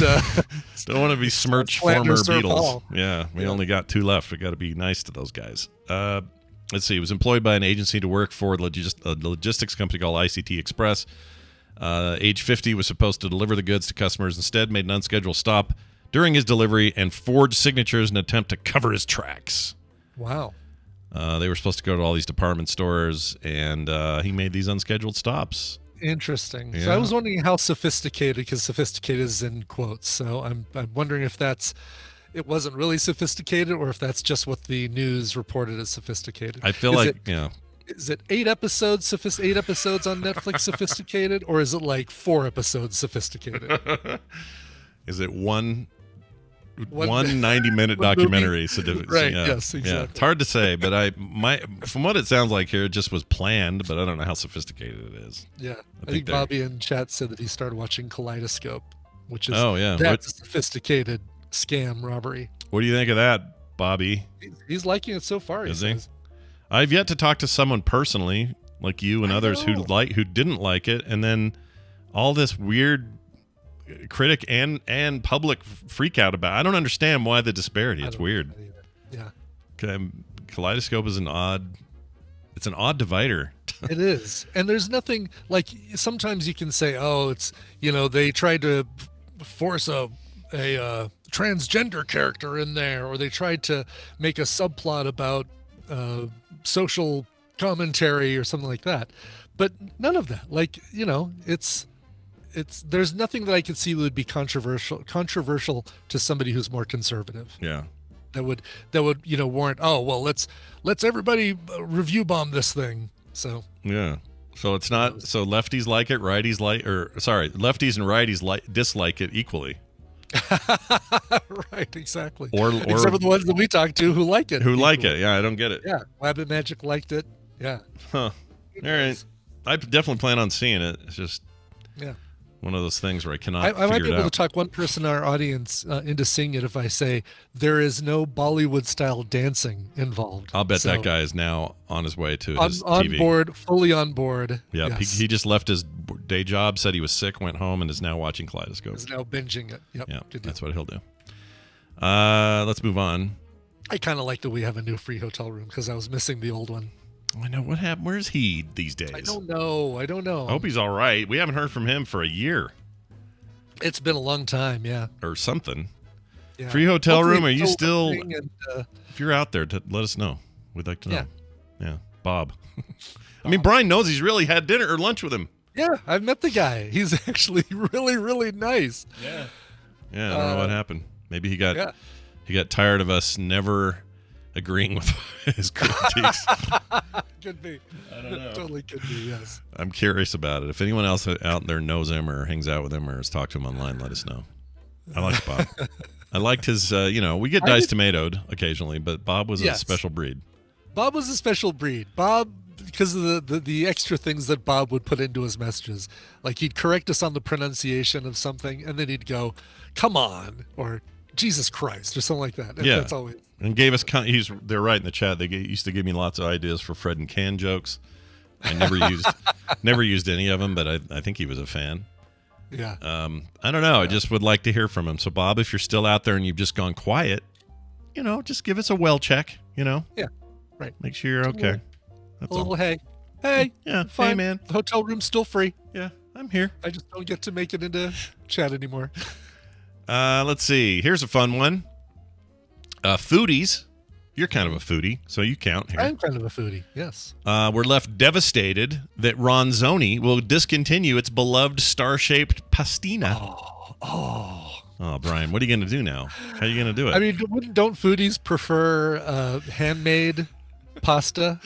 Don't want to be smirched former Beatles. Yeah, we only got 2 left. We got to be nice to those guys. Let's see. He was employed by an agency to work for a logistics company called ICT Express. Age 50, was supposed to deliver the goods to customers. Instead, made an unscheduled stop during his delivery and forged signatures in an attempt to cover his tracks. Wow. They were supposed to go to all these department stores, and he made these unscheduled stops. Interesting. Yeah. So I was wondering how sophisticated, because sophisticated is in quotes. So I'm wondering if it wasn't really sophisticated, or if that's just what the news reported as sophisticated. I feel Is it 8 episodes on Netflix sophisticated, or is it like 4 episodes sophisticated? Is it one 90-minute documentary? Right. Yeah. Yes. Exactly. Yeah. It's hard to say, but from what it sounds like here, it just was planned, but I don't know how sophisticated it is. Yeah. I think Bobby in chat said that he started watching Kaleidoscope, which is that's a sophisticated scam robbery. What do you think of that, Bobby? He's liking it so far. Is he? I've yet to talk to someone personally, like you and others, who didn't like it, and then all this weird critic and public freak out about. I don't understand why the disparity. It's weird. Yeah. Kaleidoscope is an odd divider. It is. And there's nothing like, sometimes you can say, oh, it's, they tried to force a transgender character in there, or they tried to make a subplot about social commentary or something like that. But none of that. Like, there's nothing that I could see would be controversial to somebody who's more conservative. Yeah. That would warrant, oh, well, let's everybody review bomb this thing. So yeah. So it's not, so lefties like it, lefties and righties dislike it equally. Right, exactly. Or except for the ones that we talked to who like it. Yeah, I don't get it. Yeah, Rabbit Magic liked it. Yeah. Huh. All right. I definitely plan on seeing it. It's just one of those things where I cannot figure it out. I might be able to talk one person in our audience into seeing it if I say there is no Bollywood-style dancing involved. I'll bet that guy is now on his way to his TV. Fully on board. Yeah, yes. He just left his day job, said he was sick, went home, and is now watching Kaleidoscope. Is now binging it. Yep. Yeah, that's what he'll do. Let's move on. I kind of like that we have a new free hotel room because I was missing the old one. I know. What happened? Where's he these days? I don't know. I hope he's all right. We haven't heard from him for a year. It's been a long time, yeah. Or something. Yeah. Free hotel room, are you still... if you're out there, let us know. We'd like to know. Yeah. Bob. I mean, Brian knows he's really had dinner or lunch with him. Yeah, I've met the guy. He's actually really, really nice. Yeah. Yeah, I don't know what happened. Maybe he got tired of us never agreeing with his critiques. Could be. I don't know. Totally could be, yes. I'm curious about it. If anyone else out there knows him or hangs out with him or has talked to him online, let us know. I like Bob. I liked his, we get diced tomatoed occasionally, but Bob was a special breed. Bob was a special breed. Bob, because of the extra things that Bob would put into his messages. Like, he'd correct us on the pronunciation of something, and then he'd go, come on, or Jesus Christ, or something like that. Yeah. That's always... And gave us, they're right in the chat, they used to give me lots of ideas for Fred and Can jokes. I never used any of them, but I think he was a fan. Yeah. I don't know. I just would like to hear from him. So, Bob, if you're still out there and you've just gone quiet, just give us a well check, Yeah, right. Make sure you're okay. That's a little all. Hey, yeah, fine. Hey, man. The hotel room's still free. Yeah, I'm here. I just don't get to make it into chat anymore. Let's see. Here's a fun one. Foodies. You're kind of a foodie, so you count here. I'm kind of a foodie, yes. We're left devastated that Ronzoni will discontinue its beloved star-shaped Pastina. Oh, Brian, what are you going to do now? How are you going to do it? I mean, don't foodies prefer handmade pasta?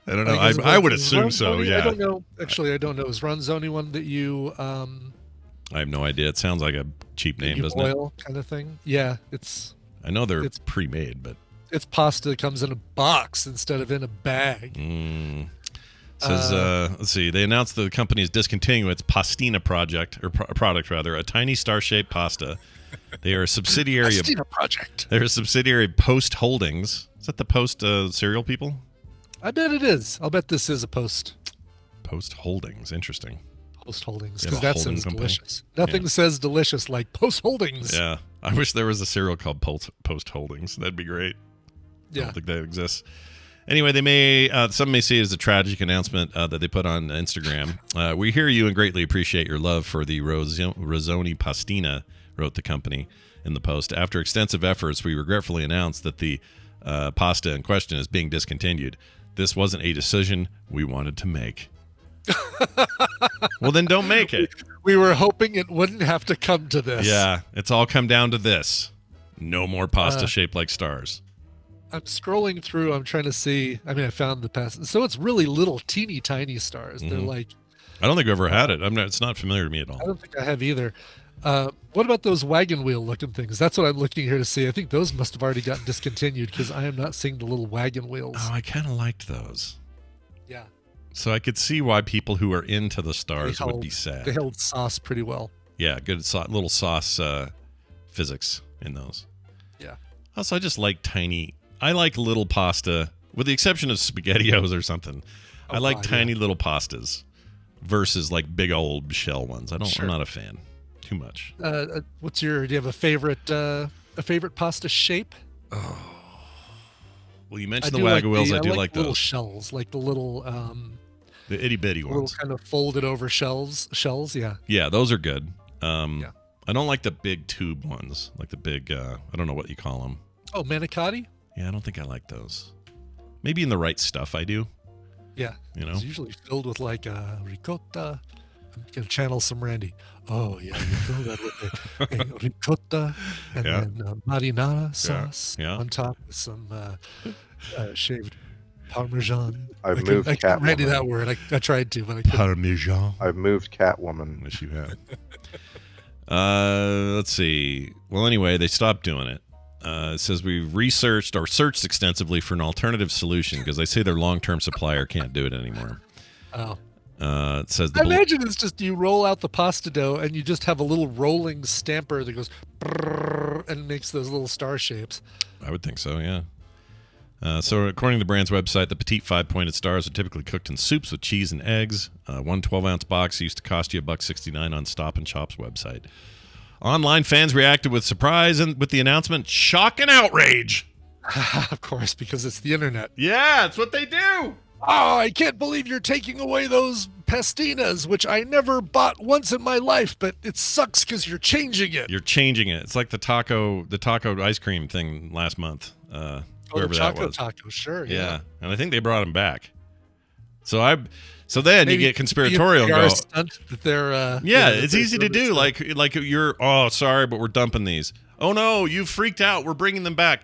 I don't know. I would assume so, yeah. I don't know. Actually, I don't know. Is Ronzoni one that you... I have no idea. It sounds like a cheap name, doesn't it? Boil kind of thing? Yeah, it's... I know it's pre-made, but... It's pasta that comes in a box instead of in a bag. Says, let's see. They announced the company is discontinuing its Pastina product, a tiny star-shaped pasta. They are a subsidiary Pastina project. They're a subsidiary of Post Holdings. Is that the Post cereal people? I bet it is. I'll bet this is a Post. Post Holdings. Interesting. Post Holdings, because that sounds delicious. Nothing Yeah. says delicious like Post Holdings. Yeah. I wish there was a cereal called Post Holdings. That'd be great. I Yeah. don't think that exists. Anyway, some may see it as a tragic announcement that they put on Instagram. We hear you and greatly appreciate your love for the Rozzoni Pastina, wrote the company. in the post. After extensive efforts, we regretfully announced that the pasta in question is being discontinued. This wasn't a decision we wanted to make. Well, then don't make it. We were hoping it wouldn't have to come to this. Yeah, it's all come down to this. No more pasta shaped like stars. I'm scrolling through. I'm trying to see. I mean, I found the pasta. So it's really little, teeny tiny stars. They're like. I don't think I've ever had it. It's not familiar to me at all. I don't think I have either. What about those wagon wheel looking things? That's what I'm looking here to see. I think those must have already gotten discontinued because I am not seeing the little wagon wheels. Oh, I kind of liked those. Yeah. So I could see why people who are into the stars would be sad. They held sauce pretty well. Yeah, good little sauce physics in those. Yeah. Also, I just like I like little pasta, with the exception of SpaghettiOs or something. I like tiny little pastas versus like big old shell ones. I'm not a fan. Too much. Do you have a favorite pasta shape? Oh. Well, you mentioned the wagon wheels. I do like those. Little shells, like the little the itty bitty ones. Little kind of folded over shells, yeah. Yeah, those are good. I don't like the big tube ones, like the big I don't know what you call them. Oh, manicotti? Yeah, I don't think I like those. Maybe in the right stuff I do. Yeah. It's usually filled with like ricotta. I'm gonna channel some Randy. Oh yeah, you fill that with a ricotta and then marinara sauce on top with some shaved parmesan. I've moved Catwoman. Randy that word. I tried to, but I couldn't. Parmesan. I've moved Catwoman. Yes, you have. Let's see. Well, anyway, they stopped doing it. It says we've researched or searched extensively for an alternative solution because they say their long-term supplier can't do it anymore. Oh. It says I imagine it's just you roll out the pasta dough and you just have a little rolling stamper that goes and makes those little star shapes. I would think so, yeah. So according to the brand's website, the petite 5-pointed stars are typically cooked in soups with cheese and eggs. One 12-ounce box used to cost you $1.69 on Stop and Shop's website. Online fans reacted with surprise and with the announcement, shock and outrage. Of course, because it's the internet. Yeah, it's what they do. Oh, I can't believe you're taking away those pastinas, which I never bought once in my life, but it sucks because you're changing it. You're changing it. It's like the taco ice cream thing last month. Whoever that was. Taco, sure. Yeah, and I think they brought him back. So then Maybe you get conspiratorial. And go, stunt that they're, it's easy to do. Like you're, oh, sorry, but we're dumping these. Oh no, you freaked out. We're bringing them back.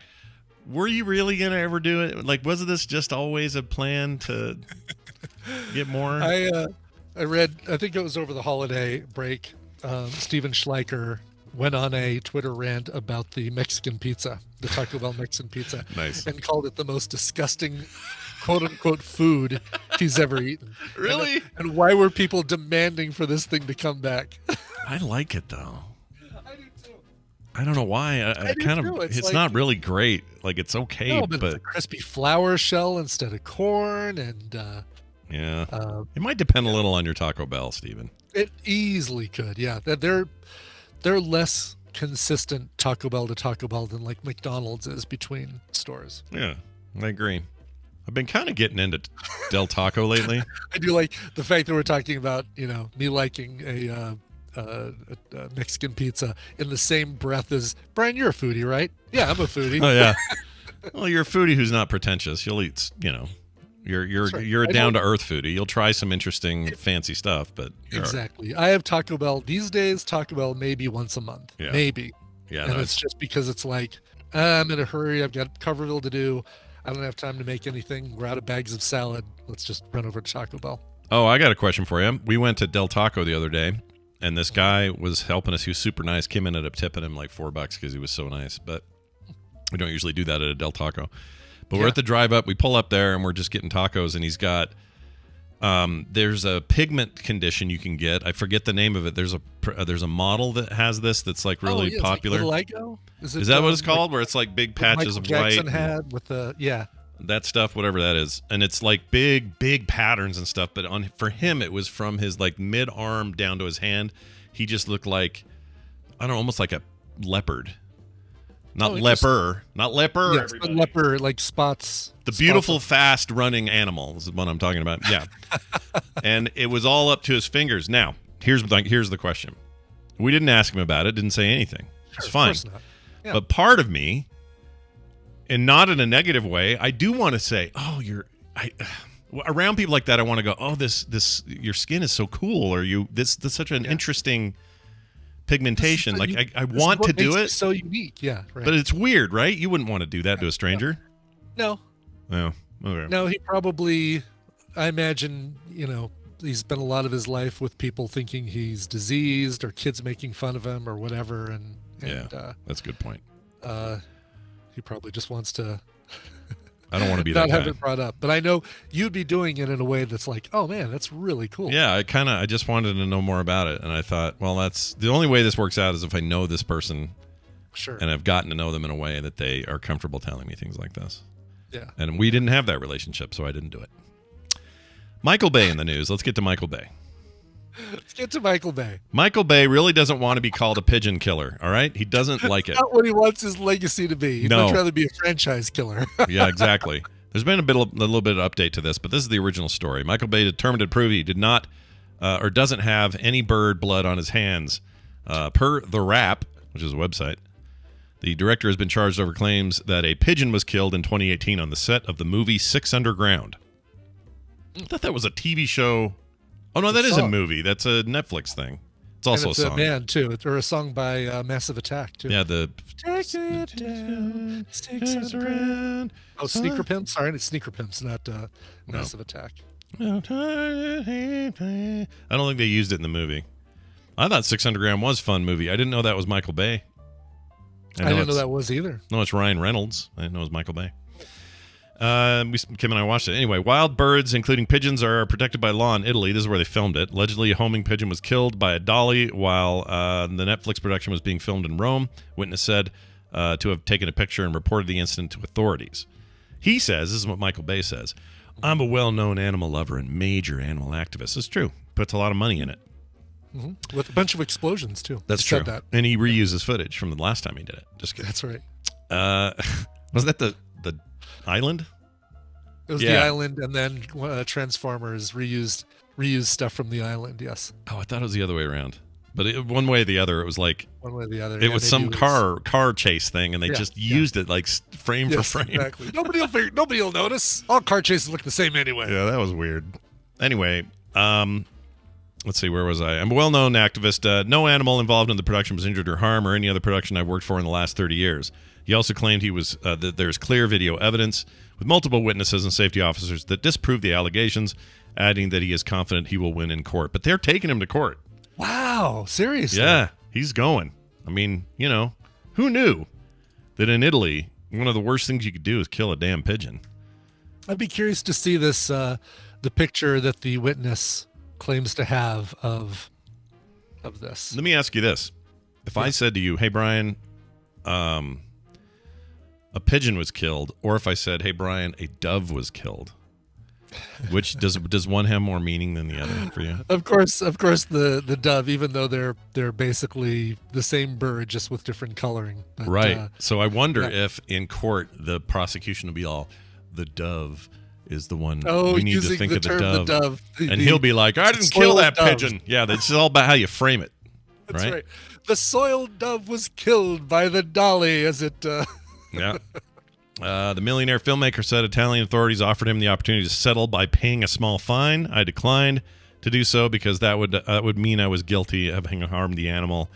Were you really gonna ever do it? Like, wasn't this just always a plan to get more? I read. I think it was over the holiday break. Steven Schleicher went on a Twitter rant about the Mexican pizza, the Taco Bell Mexican pizza, nice, and called it the most disgusting, quote unquote, food he's ever eaten. Really? And why were people demanding for this thing to come back? I like it though. I do too. I don't know why. I kind of. It's like, not really great. Like it's okay, no, but it's a crispy flour shell instead of corn, and yeah, it might depend a little on your Taco Bell, Steven. It easily could. Yeah, they're less consistent Taco Bell to Taco Bell than like McDonald's is between stores. Yeah, I agree. I've been kind of getting into Del Taco lately. I do like the fact that we're talking about, me liking a Mexican pizza in the same breath as Brian. You're a foodie, right? Yeah, I'm a foodie. Oh yeah. Well, you're a foodie who's not pretentious. You'll eat, you're right. You're a down to earth foodie. You'll try some interesting fancy stuff, but exactly. I have Taco Bell these days. Taco Bell maybe once a month, maybe. Yeah, and it's just because it's like I'm in a hurry. I've got Coverville to do. I don't have time to make anything. We're out of bags of salad. Let's just run over to Taco Bell. Oh, I got a question for you. We went to Del Taco the other day, and this guy was helping us. He was super nice. Kim ended up tipping him like $4 because he was so nice. But we don't usually do that at a Del Taco. But we're at the drive up. We pull up there, and we're just getting tacos. And he's got there's a pigment condition you can get. I forget the name of it. There's a model that has this that's like really popular. Like vitiligo? Is that what it's called? Where it's like big patches of white. Jackson had with the that stuff, whatever that is, and it's like big patterns and stuff. But for him, it was from his like mid arm down to his hand. He just looked like, I don't know, almost like a leopard. Not leper. Yes, but leper, like spots. The beautiful, fast running animal is what I'm talking about. Yeah. And it was all up to his fingers. Now, here's the question. We didn't ask him about it. Didn't say anything. It's fine. Of course not. Yeah. But part of me, and not in a negative way, I do want to say, around people like that, I want to go, oh, this your skin is so cool, or this such an interesting pigmentation. I want to do it. So unique, yeah. Right. But it's weird, right? You wouldn't want to do that to a stranger. No. No. Okay. No, he probably, I imagine, he spent a lot of his life with people thinking he's diseased or kids making fun of him or whatever. And that's a good point. He probably just wants to I don't want to be not that have guy. it brought up. But I know you'd be doing it in a way that's like, oh man, that's really cool. Yeah, I just wanted to know more about it. And I thought, well, that's the only way this works out is if I know this person. Sure. And I've gotten to know them in a way that they are comfortable telling me things like this. Yeah. And we didn't have that relationship, so I didn't do it. Michael Bay in the news. Let's get to Michael Bay. Let's get to Michael Bay. Michael Bay really doesn't want to be called a pigeon killer, all right? He doesn't like it. Not what he wants his legacy to be. He'd much rather be a franchise killer. Yeah, exactly. There's been a little bit of update to this, but this is the original story. Michael Bay determined to prove he did not or doesn't have any bird blood on his hands. Per The Wrap, which is a website, the director has been charged over claims that a pigeon was killed in 2018 on the set of the movie Six Underground. I thought that was a TV show. Oh, no, that is a movie. That's a Netflix thing. It's also and it's a song. A band, too. Or a song by Massive Attack, too. Yeah, the... Take it down, Six Underground. Oh, Sneaker Pimps? Sorry, it's Sneaker Pimps, not Massive Attack. I don't think they used it in the movie. I thought Six Underground was a fun movie. I didn't know that was Michael Bay. I didn't know that was either. No, it's Ryan Reynolds. I didn't know it was Michael Bay. Kim and I watched it. Anyway, wild birds, including pigeons, are protected by law in Italy. This is where they filmed it. Allegedly, a homing pigeon was killed by a dolly while the Netflix production was being filmed in Rome. Witness said to have taken a picture and reported the incident to authorities. He says, this is what Michael Bay says, I'm a well-known animal lover and major animal activist. It's true. Puts a lot of money in it. Mm-hmm. With a bunch of explosions, too. That's true. That. And he reuses footage from the last time he did it. Just kidding. That's right. Was that the island? It was the island, and then Transformers reused stuff from the island, yes. Oh, I thought it was the other way around. But one way or the other, it was like... One way or the other. It was some car chase thing, and they just used it like frame for frame. Exactly. Nobody will notice. All car chases look the same anyway. Yeah, that was weird. Anyway, let's see, where was I? I'm a well-known activist. No animal involved in the production was injured or harmed or any other production I've worked for in the last 30 years. He also claimed he was that there's clear video evidence with multiple witnesses and safety officers that disprove the allegations, adding that he is confident he will win in court. But they're taking him to court. Wow, seriously? Yeah, he's going. I mean, who knew that in Italy, one of the worst things you could do is kill a damn pigeon? I'd be curious to see this, the picture that the witness claims to have of this. Let me ask you this. If I said to you, hey, Brian, a pigeon was killed, or if I said, hey, Brian, a dove was killed, which does one have more meaning than the other for you? Of course, the dove, even though they're basically the same bird, just with different coloring. But, right. So I wonder if in court the prosecution will be all, the dove is the one. Oh, we need to think of the dove. And he'll be like, I didn't kill that pigeon. Yeah, it's all about how you frame it. That's right. The soiled dove was killed by the dolly as it... Yeah. The millionaire filmmaker said Italian authorities offered him the opportunity to settle by paying a small fine. I declined to do so because that would mean I was guilty of having harmed the animal.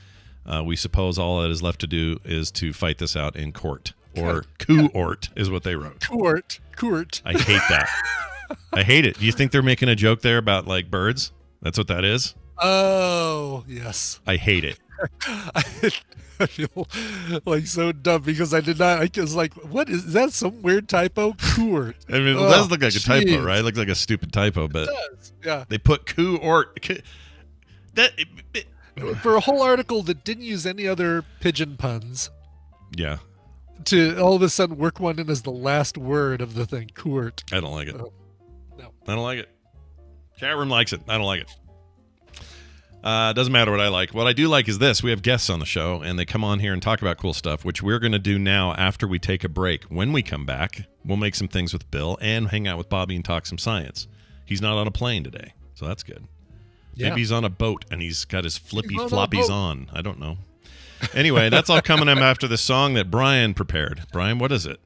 We suppose all that is left to do is to fight this out in court. Or court is what they wrote. Court. I hate that. I hate it. Do you think they're making a joke there about like birds? That's what that is? Oh, yes. I hate it. I feel like so dumb because I did not. I was like, "What is that? Some weird typo?" Court. I mean, it does look like a typo, right? It looks like a stupid typo, but it does. Yeah. They put court. For a whole article that didn't use any other pigeon puns. Yeah. To all of a sudden work one in as the last word of the thing, court. I don't like it. No. I don't like it. Chat room likes it. I don't like it. Doesn't matter what I like. What I do like is this. We have guests on the show, and they come on here and talk about cool stuff, which we're going to do now after we take a break. When we come back, we'll make some things with Bill and hang out with Bobby and talk some science. He's not on a plane today, so that's good. Yeah. Maybe he's on a boat, and he's got his floppies on. I don't know. Anyway, that's all coming up after the song that Brian prepared. Brian, what is it?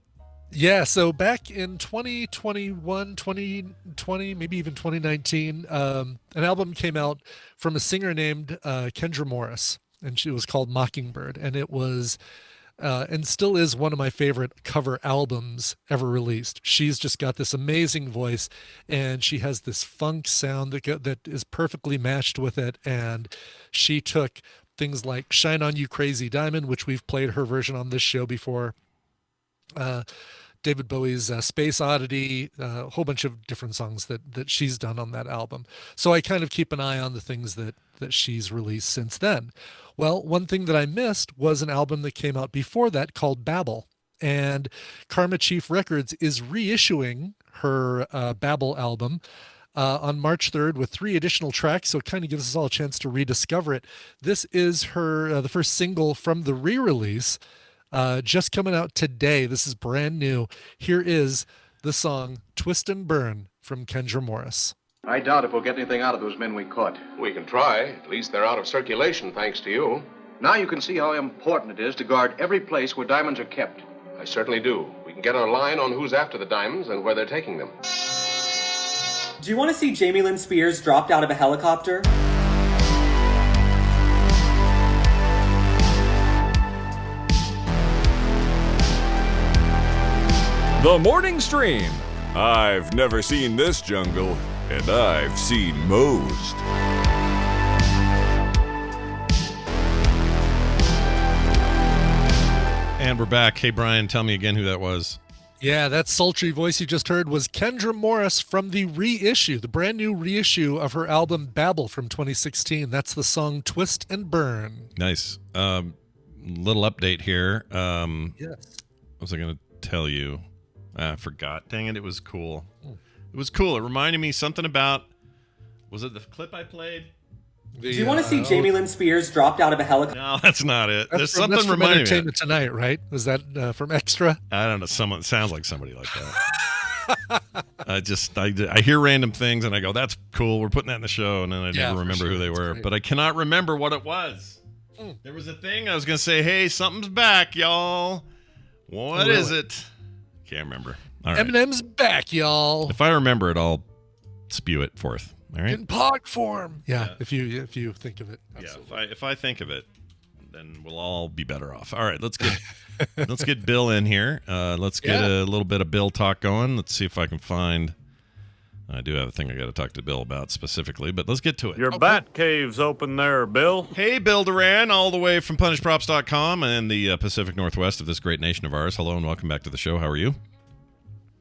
Yeah, so back in 2021, 2020, maybe even 2019, an album came out from a singer named Kendra Morris, and she was called Mockingbird, and it was and still is one of my favorite cover albums ever released. She's just got this amazing voice, and she has this funk sound that is perfectly matched with it, and she took things like Shine On You Crazy Diamond, which we've played her version on this show before, David Bowie's Space Oddity, a whole bunch of different songs that she's done on that album. So I kind of keep an eye on the things that she's released since then. Well, one thing that I missed was an album that came out before that called Babel. And Karma Chief Records is reissuing her Babel album on March 3rd with 3 additional tracks, so it kind of gives us all a chance to rediscover it. This is her the first single from the re-release, just coming out today. This is brand new. Here is the song Twist and Burn from Kendra Morris. I doubt if we'll get anything out of those men we caught. We can try. At least they're out of circulation, thanks to you. Now you can see how important it is to guard every place where diamonds are kept. I certainly do. We can get our line on who's after the diamonds and where they're taking them. Do you want to see Jamie Lynn Spears dropped out of a helicopter? The Morning Stream. I've never seen this jungle, and I've seen most. And we're back. Hey, Brian, tell me again who that was. Yeah, that sultry voice you just heard was Kendra Morris from the reissue, the brand new reissue of her album Babel from 2016. That's the song Twist and Burn. Nice. Little update here. Yes. What was I going to tell you? I forgot. Dang it, it was cool. It was cool. It reminded me something about, was it the clip I played? Do you want to see Jamie Lynn Spears dropped out of a helicopter? No, that's not it. There's that's something from reminding me. Entertainment Tonight, right? Was that from Extra? I don't know. Someone sounds like somebody like that. I hear random things and I go, that's cool. We're putting that in the show. And then I never remember who they were. But I cannot remember what it was. There was a thing I was going to say, hey, something's back, y'all. What is it? Can't remember. All right. Eminem's back, y'all. If I remember it, I'll spew it forth. All right. In pog form. Yeah. If you think of it. Absolutely. Yeah. If I think of it, then we'll all be better off. All right. Let's get Bill in here. Let's get a little bit of Bill talk going. Let's see if I can find. I do have a thing I got to talk to Bill about specifically, but let's get to it. Your bat cave's open there, Bill. Hey, Bill Duran, all the way from punishprops.com and the Pacific Northwest of this great nation of ours. Hello and welcome back to the show. How are you?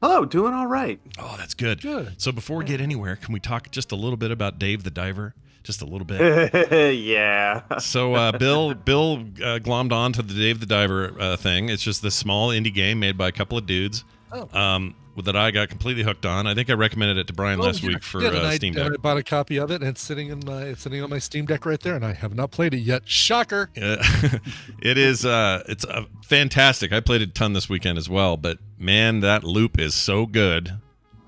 Hello, doing all right. Oh, that's good. So before we get anywhere, can we talk just a little bit about Dave the Diver? Just a little bit. Yeah. So Bill glommed on to the Dave the Diver thing. It's just this small indie game made by a couple of dudes that I got completely hooked on. I think I recommended it to Brian last week for Steam Deck. I bought a copy of it, and it's sitting on my Steam Deck right there, and I have not played it yet. Shocker! It is. It's fantastic. I played it a ton this weekend as well, but man, that loop is so good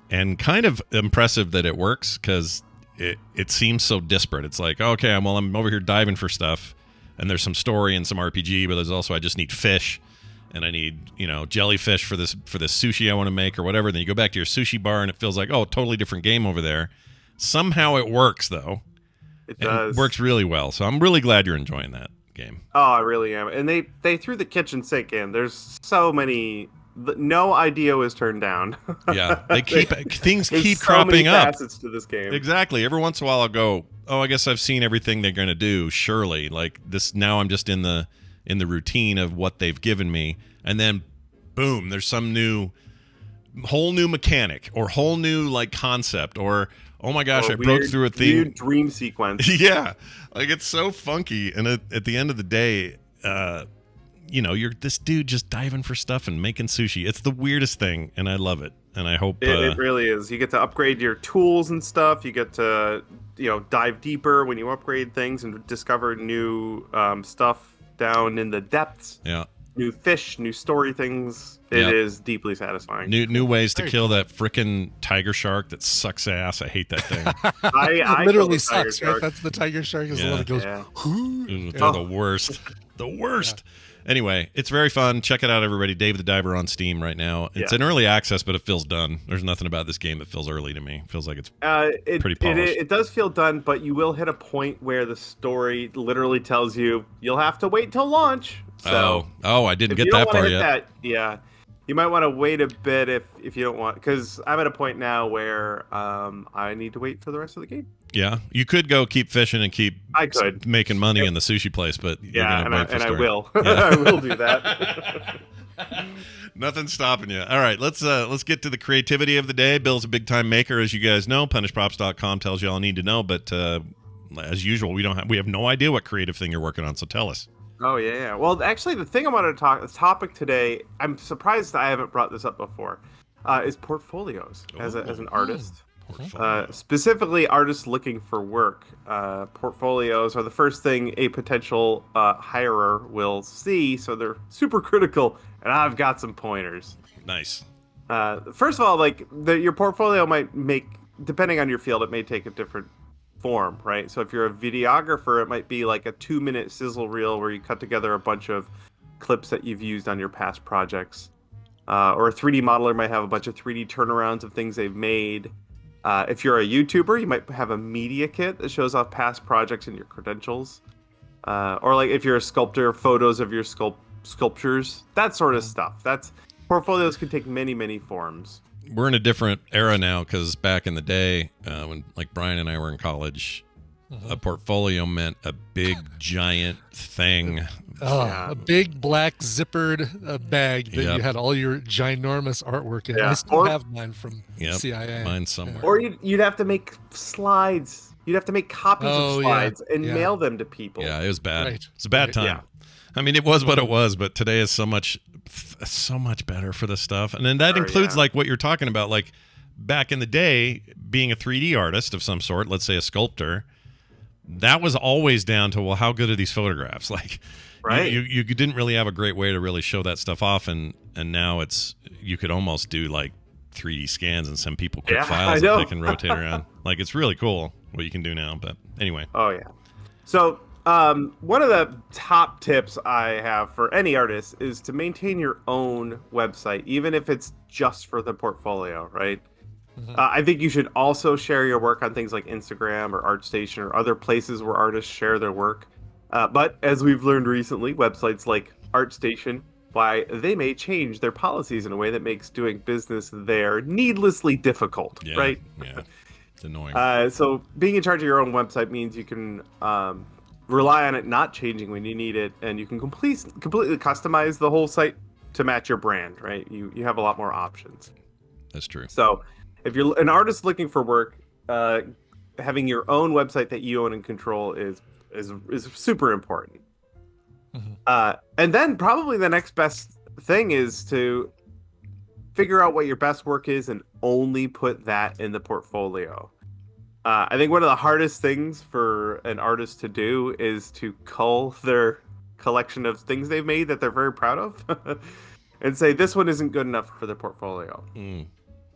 and kind of impressive that it works because it seems so disparate. It's like, okay, I'm over here diving for stuff, and there's some story and some RPG, but there's also I just need fish. And I need, jellyfish for this sushi I want to make or whatever. Then you go back to your sushi bar and it feels like, oh, totally different game over there. Somehow it works, though. It does. It works really well. So I'm really glad you're enjoying that game. Oh, I really am. And they threw the kitchen sink in. There's so many. No idea was turned down. Yeah, things keep so cropping many up. Facets to this game. Exactly. Every once in a while I'll go, oh, I guess I've seen everything they're going to do. Surely, like this. Now I'm just in the routine of what they've given me, and then boom, there's some whole new mechanic or whole new concept or oh my gosh, I broke through a thing. Weird dream sequence. Yeah, it's so funky, and at the end of the day, you're this dude just diving for stuff and making sushi. It's the weirdest thing, and I love it, and I hope it really is. You get to upgrade your tools and stuff. You get to dive deeper when you upgrade things and discover new stuff down in the depths. Yeah. new fish, new story things. It is deeply satisfying. New ways to kill that frickin' tiger shark that sucks ass. I hate that thing. I literally sucks, right? That's the tiger shark is the one that goes. They're the worst. The worst. Anyway, it's very fun. Check it out, everybody. Dave the Diver on Steam right now. It's in early access, but it feels done. There's nothing about this game that feels early to me. It feels like it's pretty polished. It does feel done, but you will hit a point where the story literally tells you you'll have to wait till launch. So I didn't get that far yet. You might want to wait a bit if you don't want, because I'm at a point now where I need to wait for the rest of the game. Yeah, you could go keep fishing and keep making money in the sushi place, but I will. I will do that. Nothing's stopping you. All right, let's get to the creativity of the day. Bill's a big time maker, as you guys know. PunishProps.com tells you all need to know, but as usual, we have no idea what creative thing you're working on. So tell us. Oh yeah. Well, actually, the thing I wanted to the topic today, I'm surprised I haven't brought this up before, is portfolios as an artist. Specifically, artists looking for work. Portfolios are the first thing a potential hirer will see, so they're super critical. And I've got some pointers. Nice. First of all, your portfolio might depending on your field, it may take a different form, right? So if you're a videographer, it might be like a 2-minute sizzle reel where you cut together a bunch of clips that you've used on your past projects. Or a 3D modeler might have a bunch of 3D turnarounds of things they've made. If you're a YouTuber, you might have a media kit that shows off past projects and your credentials. Or like if you're a sculptor, photos of your sculptures, that sort of stuff. Portfolios can take many, many forms. We're in a different era now, because back in the day, when like Brian and I were in college, a portfolio meant a big giant thing. A big black zippered bag that you had all your ginormous artwork in. I still have mine from CIA. Mine somewhere. Or you'd have to make slides. You'd have to make copies of slides and mail them to people. Yeah, it was bad. Right. It's a bad time. Yeah. I mean, it was what it was, but today is so much better for this stuff. And then that includes like what you're talking about, like back in the day, being a 3D artist of some sort, let's say a sculptor, that was always down to, well, how good are these photographs? Like, right. You didn't really have a great way to really show that stuff off, and now you could almost do like 3D scans and send people quick files that they can rotate around. Like, it's really cool what you can do now. But anyway. Oh yeah. So one of the top tips I have for any artist is to maintain your own website, even if it's just for the portfolio, right? I think you should also share your work on things like Instagram or ArtStation or other places where artists share their work. But as we've learned recently, websites like ArtStation, they may change their policies in a way that makes doing business there needlessly difficult, right? Yeah, it's annoying. So being in charge of your own website means you can rely on it not changing when you need it, and you can completely customize the whole site to match your brand, right? You have a lot more options. That's true. So if you're an artist looking for work, having your own website that you own and control is super important. And then probably the next best thing is to figure out what your best work is and only put that in the portfolio. I think one of the hardest things for an artist to do is to cull their collection of things they've made that they're very proud of and say, this one isn't good enough for the portfolio.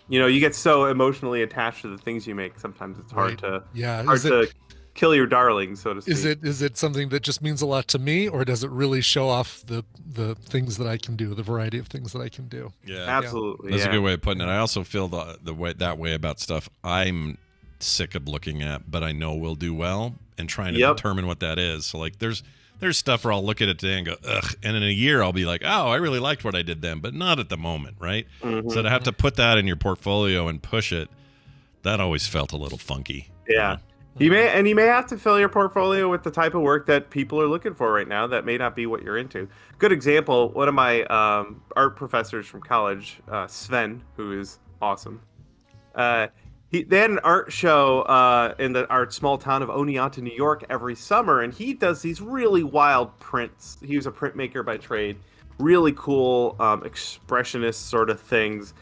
You know, you get so emotionally attached to the things you make. Sometimes it's hard to kill your darlings, so to speak. Is it something that just means a lot to me, or does it really show off the things that I can do, the variety of things that I can do? Yeah, absolutely. That's a good way of putting it. I also feel that way about stuff I'm sick of looking at, but I know will do well, and trying to determine what that is. So like there's stuff where I'll look at it today and go, ugh, and in a year I'll be like, oh, I really liked what I did then, but not at the moment, right? So to have to put that in your portfolio and push it, that always felt a little funky. Yeah. You may have to fill your portfolio with the type of work that people are looking for right now that may not be what you're into. Good example, one of my art professors from college, Sven, who is awesome, they had an art show in our small town of Oneonta, New York every summer, and he does these really wild prints. He was a printmaker by trade. Really cool expressionist sort of things.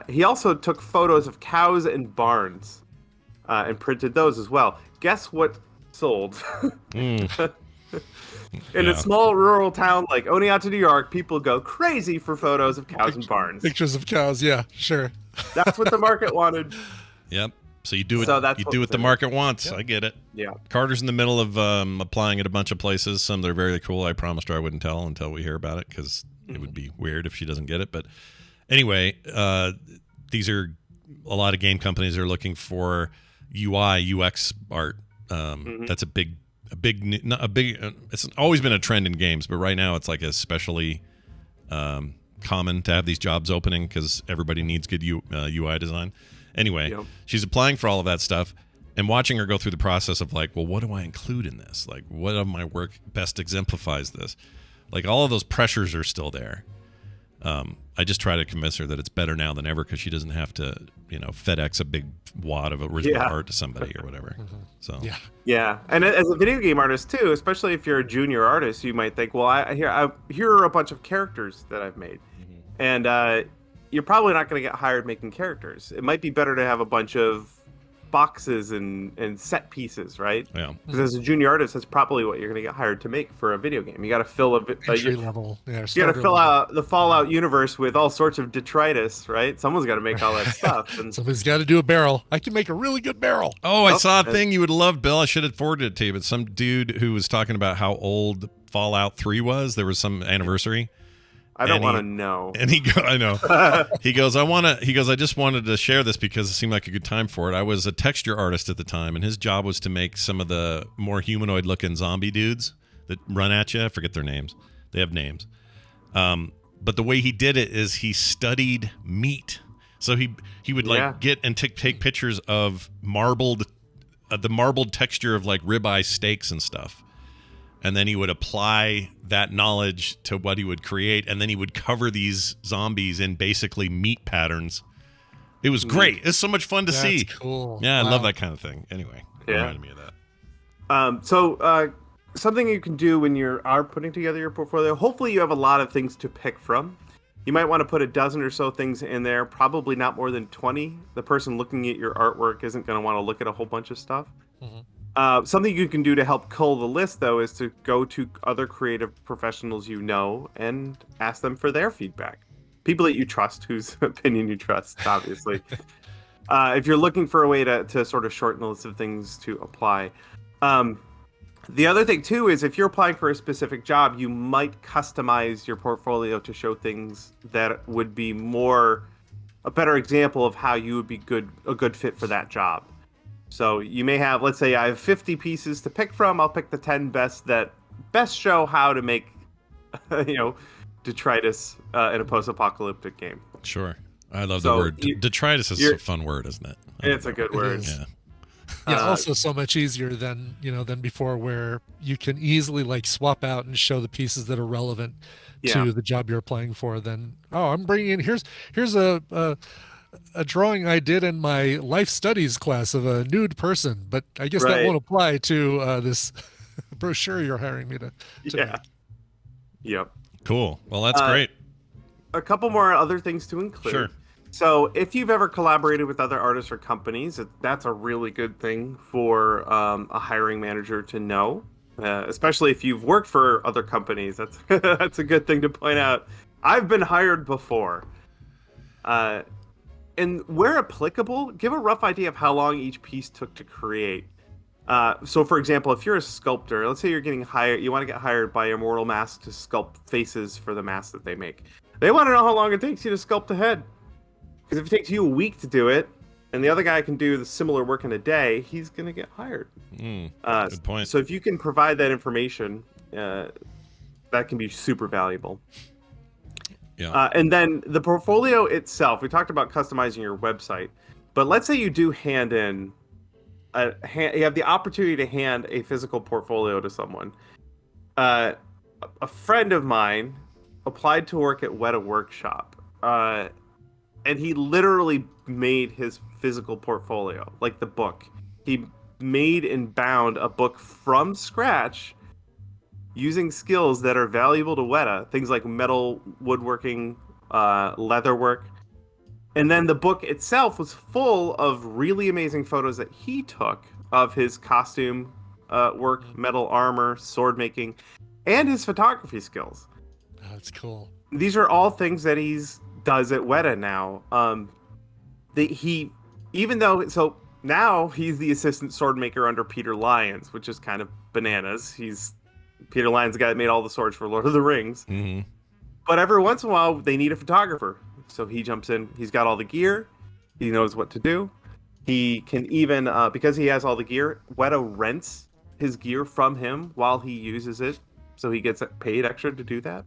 He also took photos of cows and barns and printed those as well. Guess what sold? In a small rural town like Oneonta, New York, people go crazy for photos of cows and barns. Pictures of cows, yeah, sure. That's what the market wanted. Yep. So you do it. So that's you what do what the we're market wants. I get it. Yeah. Carter's in the middle of applying at a bunch of places. Some that are very cool. I promised her I wouldn't tell until we hear about it because it would be weird if she doesn't get it. But anyway, these are a lot of game companies are looking for UI UX art. That's a big. It's always been a trend in games, but right now it's like especially common to have these jobs opening because everybody needs good UI design. Anyway, she's applying for all of that stuff and watching her go through the process of like, well, what do I include in this? Like, what of my work best exemplifies this? Like, all of those pressures are still there. I just try to convince her that it's better now than ever because she doesn't have to, FedEx a big wad of original art to somebody or whatever. So yeah. And as a video game artist too, especially if you're a junior artist, you might think, well, here are a bunch of characters that I've made, and you're probably not going to get hired making characters. It might be better to have a bunch of boxes and set pieces, right? Yeah. Because as a junior artist, that's probably what you're going to get hired to make for a video game. You got to fill entry level. Yeah, you got to fill out the Fallout universe with all sorts of detritus, right? Someone's got to make all that stuff. And somebody's got to do a barrel. I can make a really good barrel. Oh, I saw a thing you would love, Bill. I should have forwarded it to you, but some dude who was talking about how old Fallout 3 was. There was some anniversary. I don't want to know. And I know. He goes, I just wanted to share this because it seemed like a good time for it. I was a texture artist at the time, and his job was to make some of the more humanoid looking zombie dudes that run at you. I forget their names. They have names. But the way he did it is he studied meat. So he would get and take pictures of the marbled texture of like ribeye steaks and stuff. And then he would apply that knowledge to what he would create, and then he would cover these zombies in basically meat patterns. It was great. It's so much fun to see. Cool. Yeah, I love that kind of thing. Anyway, it reminded me of that. So something you can do when you are putting together your portfolio, hopefully you have a lot of things to pick from. You might want to put a dozen or so things in there, probably not more than 20. The person looking at your artwork isn't going to want to look at a whole bunch of stuff. Something you can do to help cull the list, though, is to go to other creative professionals and ask them for their feedback. People that you trust, whose opinion you trust, obviously. If you're looking for a way to sort of shorten the list of things to apply. The other thing, too, is if you're applying for a specific job, you might customize your portfolio to show things that would be a better example of how you would be a good fit for that job. So you may have, let's say I have 50 pieces to pick from. I'll pick the 10 best that best show how to make, detritus in a post-apocalyptic game. Sure. I love the word. Detritus is a fun word, isn't it? It's a good word. Yeah. Yeah, also so much easier than before, where you can easily like swap out and show the pieces that are relevant to the job you're applying for. Then, I'm bringing in here's a drawing I did in my life studies class of a nude person, but I guess that won't apply to this brochure you're hiring me to make. Yep. Cool. Well, that's great. A couple more other things to include. Sure. So if you've ever collaborated with other artists or companies, that's a really good thing for a hiring manager to know, especially if you've worked for other companies. That's that's a good thing to point out. I've been hired before. And where applicable, give a rough idea of how long each piece took to create. So, for example, if you're a sculptor, let's say you're getting hired, you want to get hired by Immortal Mask to sculpt faces for the masks that they make. They want to know how long it takes you to sculpt a head. Because if it takes you a week to do it, and the other guy can do the similar work in a day, he's going to get hired. Good point. So if you can provide that information, that can be super valuable. Yeah. And then the portfolio itself, we talked about customizing your website, but let's say you do hand in, you have the opportunity to hand a physical portfolio to someone. A friend of mine applied to work at Weta Workshop, and he literally made his physical portfolio, like the book. He made and bound a book from scratch using skills that are valuable to Weta, things like metal woodworking, leather work. And then the book itself was full of really amazing photos that he took of his costume work, metal armor, sword making, and his photography skills. Oh, that's cool. These are all things that does at Weta now. Now he's the assistant sword maker under Peter Lyons, which is kind of bananas. Peter Lyons, the guy that made all the swords for Lord of the Rings. Mm-hmm. But every once in a while, they need a photographer. So he jumps in. He's got all the gear. He knows what to do. He can even, because he has all the gear, Weta rents his gear from him while he uses it. So he gets paid extra to do that.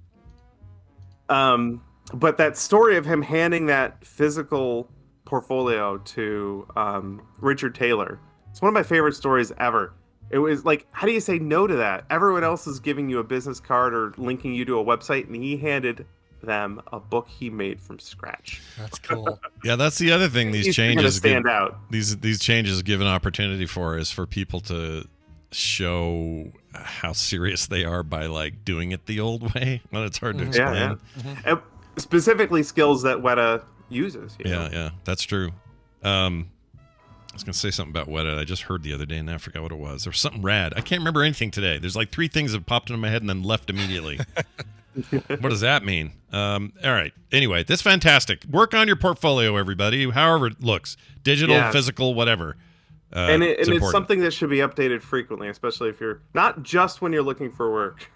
But that story of him handing that physical portfolio to Richard Taylor, it's one of my favorite stories ever. It was like, how do you say no to that? Everyone else is giving you a business card or linking you to a website, and he handed them a book he made from scratch. That's cool. Yeah, that's the other thing these changes stand out. These changes give an opportunity for is for people to show how serious they are by like doing it the old way when it's hard to explain. Yeah. And specifically skills that Weta uses. Yeah, that's true. I was going to say something about Weta. I just heard the other day and I forgot what it was. There was something rad. I can't remember anything today. There's like 3 things that popped into my head and then left immediately. What does that mean? All right. Anyway, that's fantastic. Work on your portfolio, everybody, however it looks. Digital, physical, whatever. And it's something that should be updated frequently, especially if you're not just when you're looking for work.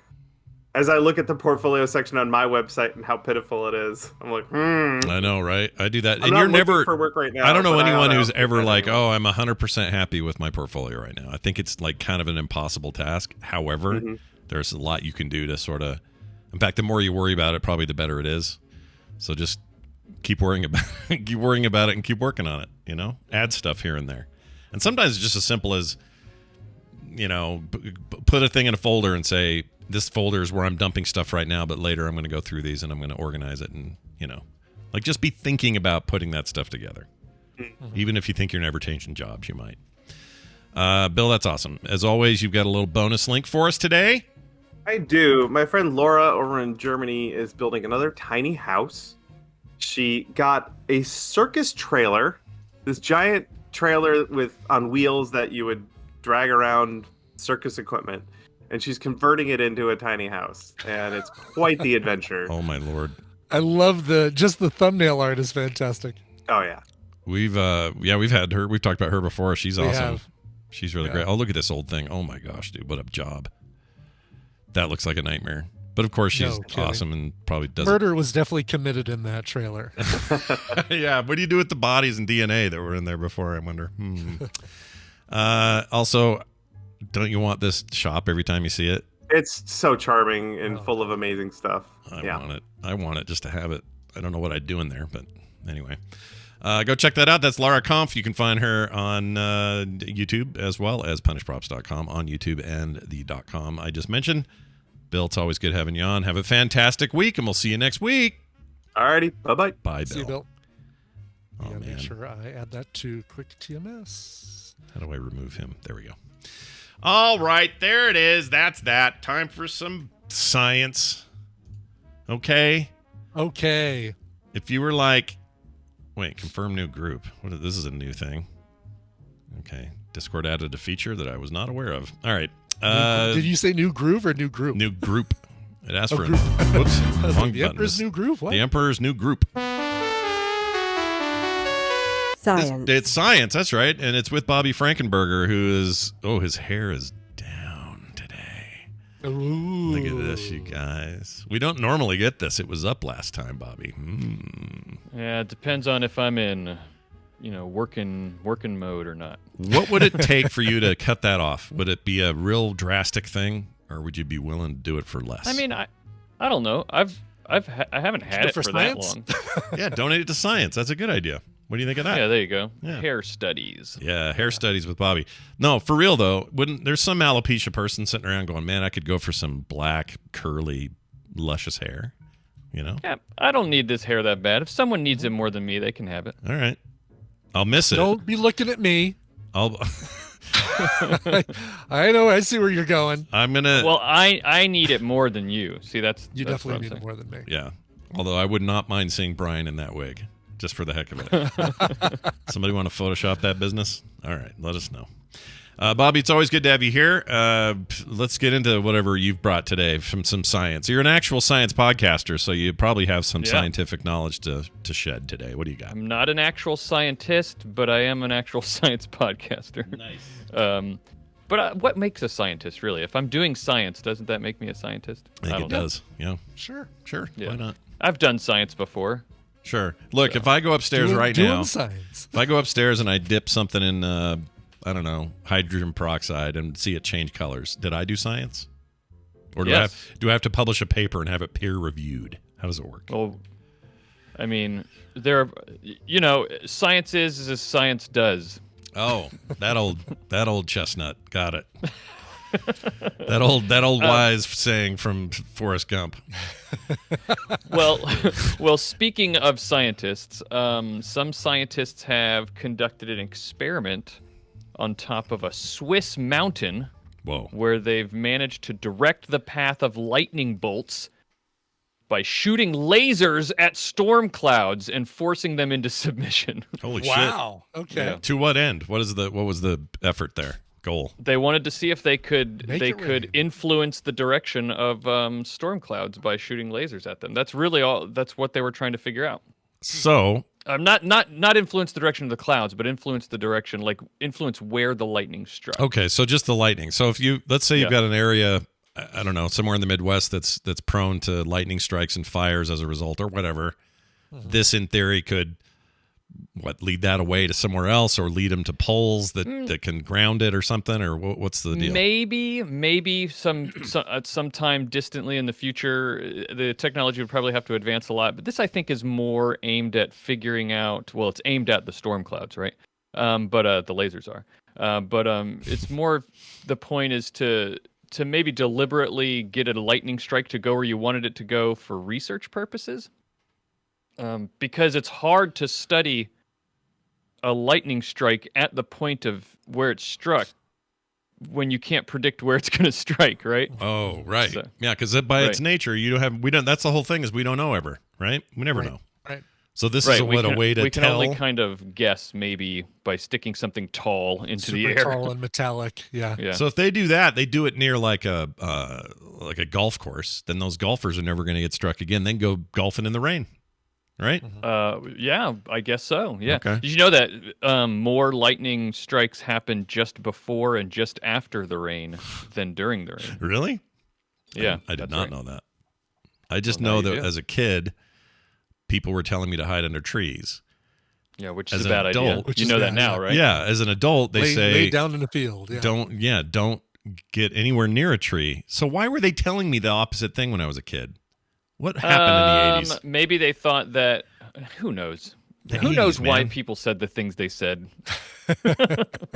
As I look at the portfolio section on my website and how pitiful it is, I'm like, I know, right? I do that. I'm not looking for work right now. I don't know anyone who's ever like, oh, I'm 100% happy with my portfolio right now. I think it's like kind of an impossible task. However, there's a lot you can do to sort of, in fact, the more you worry about it, probably the better it is. So just keep worrying about it, keep worrying about it and keep working on it, you know? Add stuff here and there. And sometimes it's just as simple as, you know, put a thing in a folder and say, this folder is where I'm dumping stuff right now, but later I'm going to go through these and I'm going to organize it and, you know, like just be thinking about putting that stuff together. Even if you think you're never changing jobs, you might. Bill, that's awesome. As always, you've got a little bonus link for us today. I do. My friend Laura over in Germany is building another tiny house. She got a circus trailer, this giant trailer on wheels that you would drag around circus equipment. And she's converting it into a tiny house, and it's quite the adventure. Oh my Lord! I love the thumbnail art is fantastic. Oh yeah, we've had her. We've talked about her before. She's awesome. She's really great. Oh, look at this old thing. Oh my gosh, dude, what a job! That looks like a nightmare. But of course, she's awesome and probably doesn't. Murder was definitely committed in that trailer. Yeah, what do you do with the bodies and DNA that were in there before? I wonder. Also, don't you want this shop every time you see it? It's so charming and full of amazing stuff. I want it just to have it. I don't know what I'd do in there, but anyway. Go check that out. That's Lara Kampf. You can find her on YouTube as well as punishprops.com on YouTube and the .com I just mentioned. Bill, it's always good having you on. Have a fantastic week, and we'll see you next week. Alrighty. Bye-bye. Bye, Bill. See you, Bill. Oh, man. Make sure I add that to quick TMS. How do I remove him? There we go. All right, there it is. That's that. Time for some science. Okay? Okay. If you were like, wait, confirm new group. This is a new thing. Okay. Discord added a feature that I was not aware of. All right. Did you say new groove or new group? New group. It asked for group. Whoops. Wrong The Emperor's New Groove? What? The Emperor's New Group. Science. It's science, that's right. And it's with Bobby Frankenberger, who is, his hair is down today. Ooh. Look at this, you guys. We don't normally get this. It was up last time, Bobby. Yeah, it depends on if I'm in, working mode or not. What would it take for you to cut that off? Would it be a real drastic thing, or would you be willing to do it for less? I mean, I don't know. I haven't had it for that long. Yeah, donate it to science. That's a good idea. What do you think of that? Yeah, there you go. Yeah. Hair studies. Yeah, hair studies with Bobby. No, for real though, there's some alopecia person sitting around going, man, I could go for some black, curly, luscious hair. Yeah, I don't need this hair that bad. If someone needs it more than me, they can have it. All right. I'll miss it. Don't be looking at me. I know. I see where you're going. I'm gonna. Well, I need it more than you. See, that's definitely need it more than me. Yeah. Although I would not mind seeing Brian in that wig, just for the heck of it. Somebody want to Photoshop that business? All right, let us know. Bobby, it's always good to have you here. Let's get into whatever you've brought today from some science. You're an actual science podcaster, so you probably have some scientific knowledge to shed today. What do you got? I'm not an actual scientist, but I am an actual science podcaster. Nice. But what makes a scientist, really? If I'm doing science, doesn't that make me a scientist? I think it does. Yeah. Sure. Yeah. Why not? I've done science before. Sure. Look, if I go upstairs now, science. If I go upstairs and I dip something in, I don't know, hydrogen peroxide and see it change colors, did I do science? Or do I have to publish a paper and have it peer reviewed? How does it work? Well, I mean, science is as science does. Oh, that old chestnut. Got it. That old wise saying from Forrest Gump. Well, speaking of scientists, some scientists have conducted an experiment on top of a Swiss mountain. Whoa. Where they've managed to direct the path of lightning bolts by shooting lasers at storm clouds and forcing them into submission. Holy shit. Wow. Okay. Yeah. To what end? What was the effort there? Goal. They wanted to see if they could rain. influence the direction of storm clouds by shooting lasers at them. That's really all. That's what they were trying to figure out. So, not influence the direction of the clouds, but influence the direction, like influence where the lightning struck. Okay, so just the lightning. So if let's say you've got an area, I don't know, somewhere in the Midwest that's prone to lightning strikes and fires as a result, or whatever. Mm-hmm. This, in theory, could lead that away to somewhere else, or lead them to poles that can ground it or something, or what's the deal? Maybe at some time distantly in the future, the technology would probably have to advance a lot. But this, I think, is more aimed at figuring out. Well, it's aimed at the storm clouds, right? But the lasers are. It's more. The point is to maybe deliberately get a lightning strike to go where you wanted it to go for research purposes. Because it's hard to study a lightning strike at the point of where it struck when you can't predict where it's going to strike, right? Oh, right. So, yeah, because its nature, we don't. That's the whole thing, is we don't know ever, right? We never know. Right. So this is a way to tell. We can only kind of guess, maybe by sticking something tall into the air. Super tall and metallic. Yeah. So if they do that, they do it near like a golf course. Then those golfers are never going to get struck again. Then go golfing in the rain. Right? Yeah, I guess so. Yeah. Okay. Did you know that more lightning strikes happen just before and just after the rain than during the rain? Really? Yeah. I did not know that. I just know that as a kid, people were telling me to hide under trees. Yeah, which is a bad idea. You know that now, right? Yeah, as an adult, they say lay down in the field. Yeah. Don't get anywhere near a tree. So why were they telling me the opposite thing when I was a kid? What happened in the 80s? Maybe they thought that. Who knows? Who knows why people said the things they said?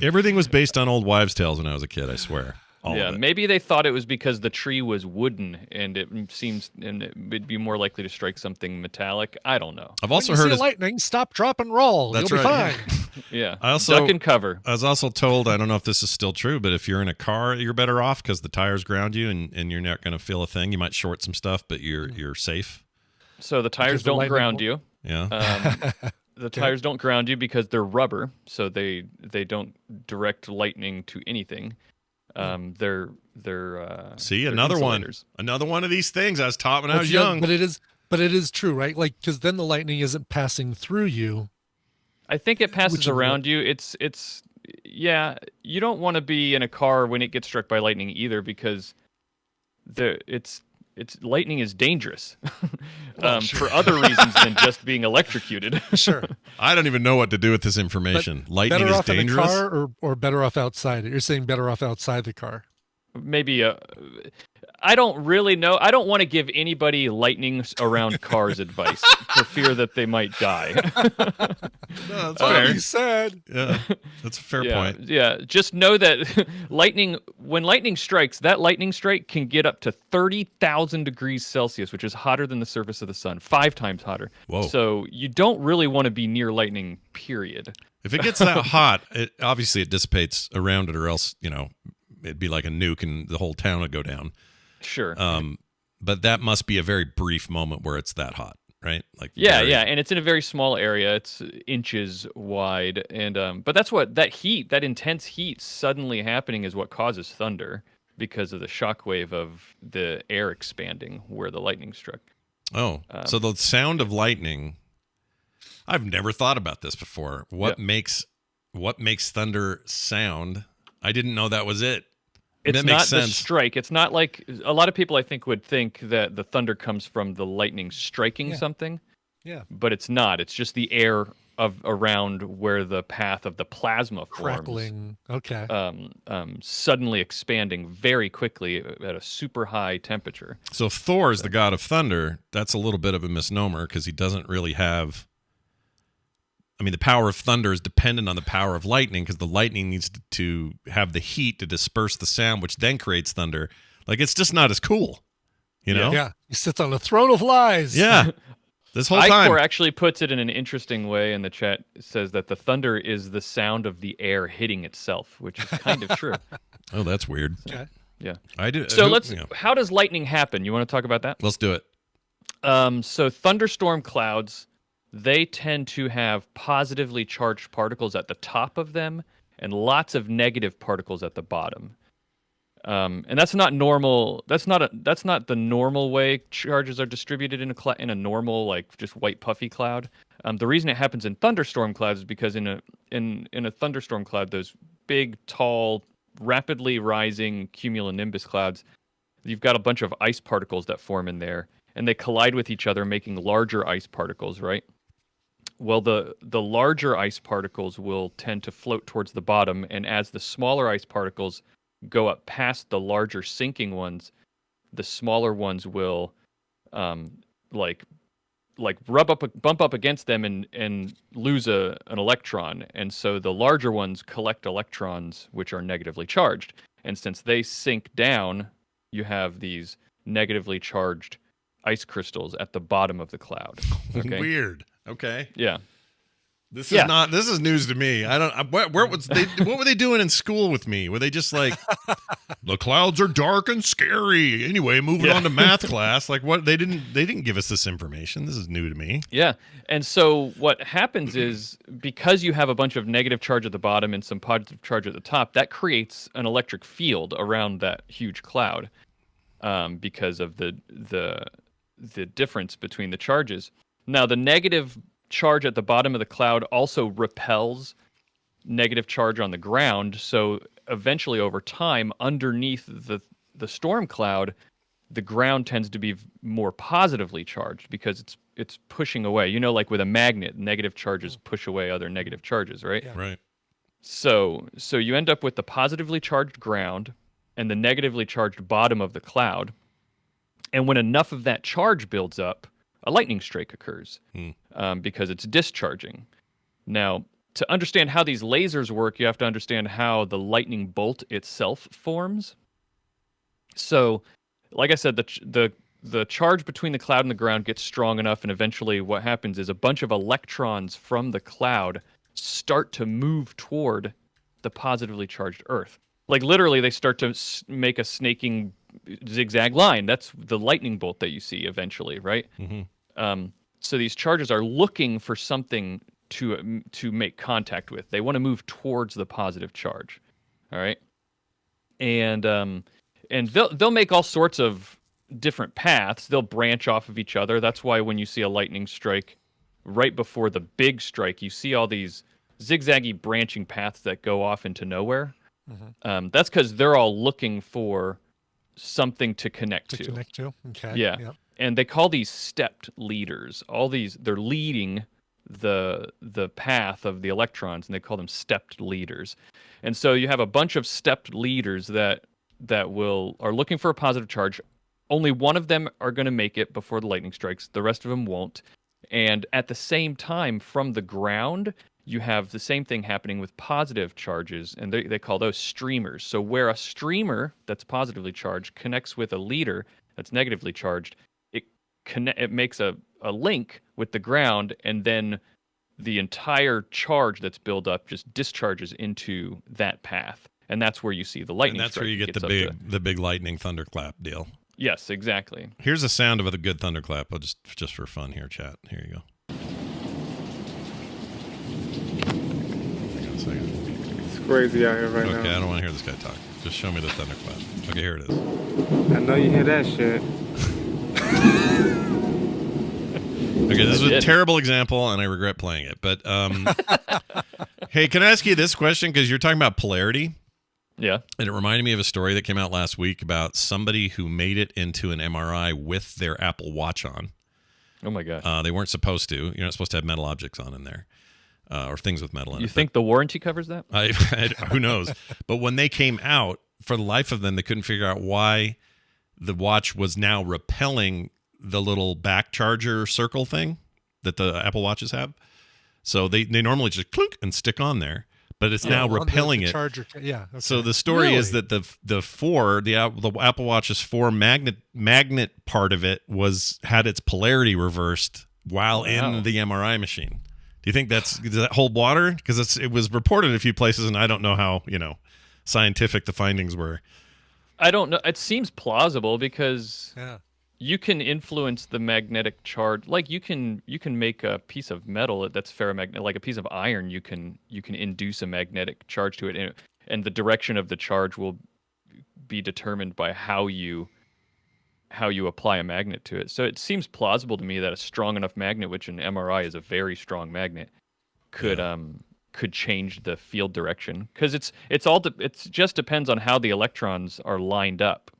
Everything was based on old wives' tales when I was a kid, I swear. All of it. Maybe they thought it was because the tree was wooden and it would be more likely to strike something metallic. I don't know. I've also heard lightning, stop, drop, and roll. That's You'll be fine. Yeah. Duck and cover. I was also told, I don't know if this is still true, but if you're in a car, you're better off because the tires ground you and you're not going to feel a thing. You might short some stuff, but you're safe. So the tires don't ground you. Yeah. The tires don't ground you because they're rubber, so they don't direct lightning to anything. They're another insulators. Another one of these things I was taught when I was young. But it is true, right? Like, because then the lightning isn't passing through you. I think it passes around you. It's you don't want to be in a car when it gets struck by lightning either, because lightning is dangerous for other reasons than just being electrocuted. Sure. I don't even know what to do with this information. But lightning better is off dangerous. in a car or better off outside? You're saying better off outside the car. Maybe I don't really know. I don't want to give anybody lightning around cars advice for fear that they might die. No, that's fair. Be sad. Yeah, that's a fair point. Yeah, just know that when lightning strikes, that lightning strike can get up to 30,000 degrees Celsius, which is hotter than the surface of the sun, 5 times hotter. Whoa. So you don't really want to be near lightning, period. If it gets that hot, obviously it dissipates around it, or else, it'd be like a nuke and the whole town would go down. Sure. But that must be a very brief moment where it's that hot. right? Like yeah, and it's in a very small area. It's inches wide, and but that's what that intense heat suddenly happening is what causes thunder because of the shockwave of the air expanding where the lightning struck. Oh, so the sound of lightning. I've never thought about this before. What makes thunder sound? I didn't know that was it. It's that not makes sense. the strike. It's not like a lot of people I think would think that the thunder comes from the lightning striking something. Yeah. But it's not. It's just the air around where the path of the plasma forms. Crackling. Okay. Suddenly expanding very quickly at a super high temperature. So if Thor is the god of thunder, that's a little bit of a misnomer because he doesn't really have. I mean, the power of thunder is dependent on the power of lightning because the lightning needs to have the heat to disperse the sound, which then creates thunder. Like, it's just not as cool, you know? Yeah. He sits on a throne of lies. Yeah. This whole time. Icor actually puts it in an interesting way in the chat. It says that the thunder is the sound of the air hitting itself, which is kind of true. Oh, that's weird. Okay. Yeah. I do. So how does lightning happen? You want to talk about that? Let's do it. So thunderstorm clouds, they tend to have positively charged particles at the top of them and lots of negative particles at the bottom. And that's not normal. That's not the normal way charges are distributed in a normal, like, just white puffy cloud. The reason it happens in thunderstorm clouds is because in a thunderstorm cloud, those big, tall, rapidly rising cumulonimbus clouds, you've got a bunch of ice particles that form in there, and they collide with each other, making larger ice particles, right? Well, the larger ice particles will tend to float towards the bottom, and as the smaller ice particles go up past the larger sinking ones, the smaller ones will like bump up against them and lose an electron. And so the larger ones collect electrons which are negatively charged. And since they sink down, you have these negatively charged ice crystals at the bottom of the cloud. Okay? Weird. Okay. Yeah. This is news to me. I don't. What were they doing in school with me? Were they just like, the clouds are dark and scary? Anyway, moving on to math class. Like, what? They didn't give us this information. This is new to me. Yeah. And so what happens is, because you have a bunch of negative charge at the bottom and some positive charge at the top, that creates an electric field around that huge cloud, because of the difference between the charges. Now, the negative charge at the bottom of the cloud also repels negative charge on the ground. So eventually, over time, underneath the storm cloud, the ground tends to be more positively charged because it's pushing away. You know, like with a magnet, negative charges push away other negative charges, right? Yeah. Right. So you end up with the positively charged ground and the negatively charged bottom of the cloud. And when enough of that charge builds up, a lightning strike occurs because it's discharging. Now, to understand how these lasers work, you have to understand how the lightning bolt itself forms. So, like I said, the charge between the cloud and the ground gets strong enough, and eventually what happens is a bunch of electrons from the cloud start to move toward the positively charged Earth. Like, literally, they start to make a snaking zigzag line. That's the lightning bolt that you see eventually, right? Mm-hmm. So these charges are looking for something to make contact with. They want to move towards the positive charge. All right, and they'll make all sorts of different paths. They'll branch off of each other. That's why when you see a lightning strike right before the big strike, you see all these zigzaggy branching paths that go off into nowhere. Mm-hmm. That's because they're all looking for something to connect to. Okay. Yeah. Yep. And they call these stepped leaders. they're leading the path of the electrons, and they call them stepped leaders. And so you have a bunch of stepped leaders that are looking for a positive charge. Only one of them are going to make it before the lightning strikes. The rest of them won't. And at the same time, from the ground, you have the same thing happening with positive charges, and they call those streamers. So where a streamer that's positively charged connects with a leader that's negatively charged, it makes a link with the ground, and then the entire charge that's built up just discharges into that path. And that's where you see the lightning strike. And that's where you get the big lightning thunderclap deal. Yes, exactly. Here's a sound of a good thunderclap. I'll just for fun here, chat. Here you go. Hang on a second. It's crazy out here right now. Okay, I don't want to hear this guy talk. Just show me the thunderclap. Okay, here it is. I know you hear that shit. Okay, this is a terrible example, and I regret playing it. But hey, can I ask you this question? Because you're talking about polarity. Yeah. And it reminded me of a story that came out last week about somebody who made it into an MRI with their Apple Watch on. Oh, my gosh. They weren't supposed to. You're not supposed to have metal objects on in there or things with metal in it. You think the warranty covers that? Who knows? But when they came out, for the life of them, they couldn't figure out why the watch was now repelling the little back charger circle thing that the Apple Watches have. So they normally just clink and stick on there. But it's now repelling it. Charger, yeah. Okay. So the story is that the Apple Watch's 4 magnet part of it had its polarity reversed while in the MRI machine. Do you think does that hold water? Because it was reported in a few places, and I don't know how scientific the findings were. I don't know. It seems plausible because you can influence the magnetic charge. Like you can make a piece of metal that's ferromagnetic, like a piece of iron. You can induce a magnetic charge to it, and the direction of the charge will be determined by how you apply a magnet to it. So it seems plausible to me that a strong enough magnet, which an MRI is a very strong magnet, could change the field direction. Because it just depends on how the electrons are lined up,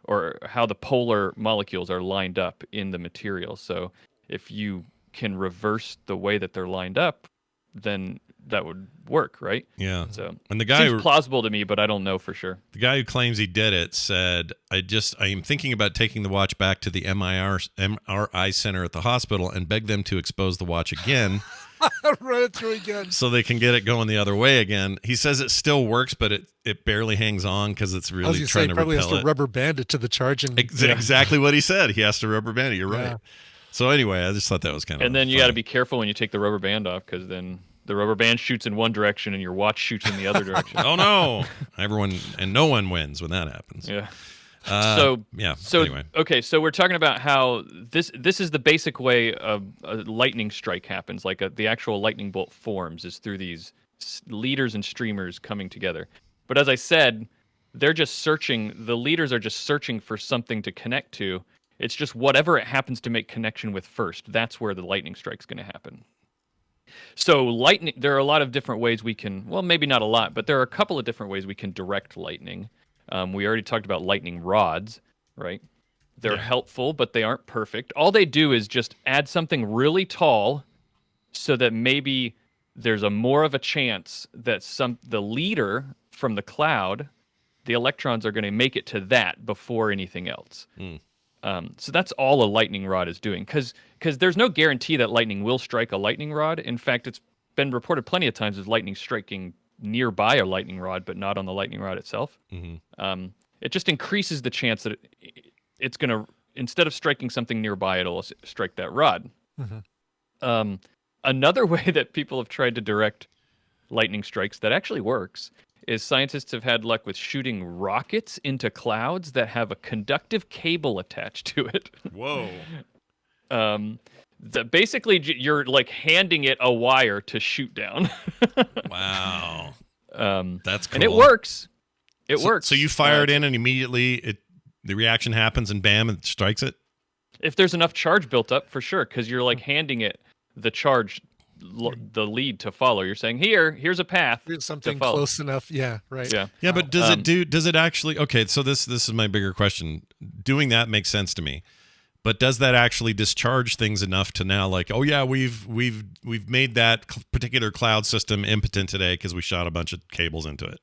or how the polar molecules are lined up in the material. So if you can reverse the way that they're lined up, then that would work, right? Yeah. So and the guy seems plausible to me, but I don't know for sure. The guy who claims he did it said, I am thinking about taking the watch back to the MRI center at the hospital and beg them to expose the watch again. Run it through again. So they can get it going the other way again. He says it still works, but it barely hangs on because it's really trying to probably repel has to rubber band it to the charging. Exactly what he said. He has to rubber band it. You're right. So anyway, I just thought that was kind of And then you got to be careful when you take the rubber band off, because then the rubber band shoots in one direction and your watch shoots in the other direction. Oh, no. No one wins when that happens. Yeah. Anyway. Okay, so we're talking about how this is the basic way a lightning strike happens, like the actual lightning bolt forms, is through these leaders and streamers coming together. But as I said, the leaders are just searching for something to connect to. It's just whatever it happens to make connection with first, that's where the lightning strike's going to happen. So there are a lot of different ways we can, well, maybe not a lot, but there are a couple of different ways we can direct lightning. We already talked about lightning rods, right? They're helpful, but they aren't perfect. All they do is just add something really tall so that maybe there's more of a chance that the leader from the cloud, the electrons are going to make it to that before anything else. So that's all a lightning rod is doing, because there's no guarantee that lightning will strike a lightning rod. In fact, it's been reported plenty of times as lightning striking nearby a lightning rod, but not on the lightning rod itself. Mm-hmm. It just increases the chance that it's going to, instead of striking something nearby, it'll strike that rod. Mm-hmm. Another way that people have tried to direct lightning strikes that actually works is scientists have had luck with shooting rockets into clouds that have a conductive cable attached to it. Whoa. Basically, you're like handing it a wire to shoot down. Wow. That's cool. And it works. It works. So you fire it in and immediately the reaction happens and bam, it strikes it? If there's enough charge built up, for sure, because you're like handing it the charge, the lead to follow. You're saying, here's a path. Here's something close enough. Yeah, right. Yeah, but does it actually, okay, so this is my bigger question. Doing that makes sense to me. But does that actually discharge things enough to now, like, oh yeah, we've made that particular cloud system impotent today because we shot a bunch of cables into it?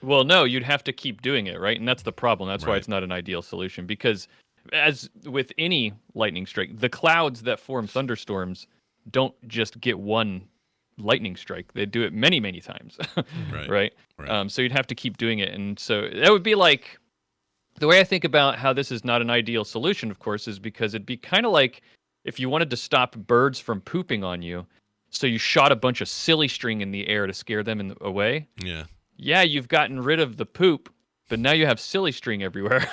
Well, no, you'd have to keep doing it, right? And that's the problem. That's why it's not an ideal solution, because as with any lightning strike, the clouds that form thunderstorms don't just get one lightning strike. They do it many, many times, right? So you'd have to keep doing it. And so that would be like, the way I think about how this is not an ideal solution, of course, is because it'd be kind of like if you wanted to stop birds from pooping on you, so you shot a bunch of silly string in the air to scare them away. Yeah. Yeah, you've gotten rid of the poop, but now you have silly string everywhere.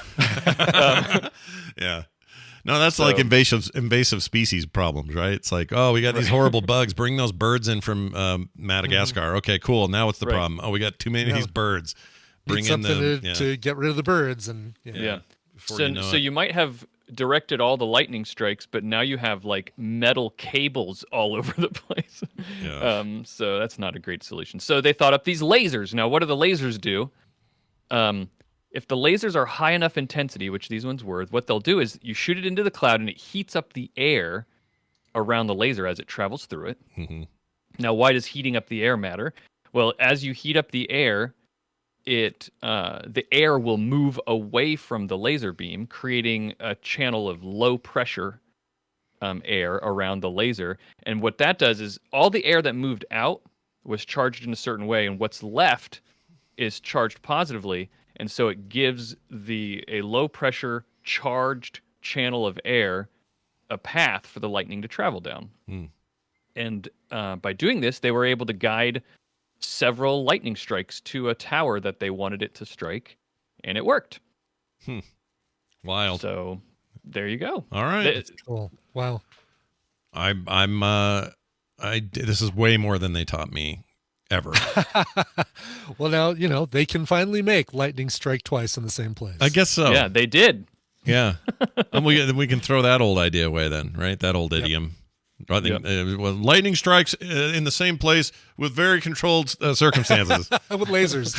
Yeah. No, that's like invasive species problems, right? It's like, oh, we got these horrible bugs. Bring those birds in from Madagascar. Okay, cool. Now what's the problem? Oh, we got too many of these birds. Bring in something the to get rid of the birds, and So you might have directed all the lightning strikes, but now you have like metal cables all over the place. So that's not a great solution. So they thought up these lasers. Now, what do the lasers do? If the lasers are high enough intensity, which these ones were, what they'll do is you shoot it into the cloud and it heats up the air around the laser as it travels through it. Mm-hmm. Now, why does heating up the air matter? Well, as you heat up the air, the air will move away from the laser beam, creating a channel of low pressure air around the laser. And what that does is all the air that moved out was charged in a certain way, and what's left is charged positively. And so it gives a low pressure charged channel of air a path for the lightning to travel down. And by doing this, they were able to guide several lightning strikes to a tower that they wanted it to strike, and it worked. Wild. So there you go. All right. That's cool. Wow. This is way more than they taught me ever. Well, now they can finally make lightning strike twice in the same place. I guess so. Yeah, they did. Yeah. And we can throw that old idea away then, right? That old idiom. Lightning strikes in the same place with very controlled circumstances. With lasers.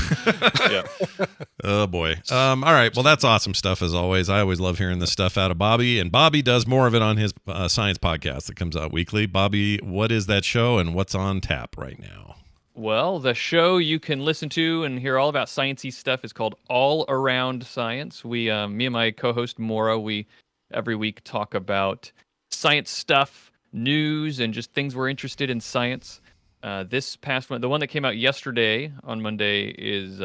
Oh boy. All right. Well, that's awesome stuff as always. I always love hearing this stuff out of Bobby, and Bobby does more of it on his science podcast that comes out weekly. Bobby, what is that show and what's on tap right now? Well, the show you can listen to and hear all about sciencey stuff is called All Around Science. Me and my co-host Maura, we every week talk about science stuff, news, and just things we're interested in science. This past one, the one that came out yesterday on Monday, is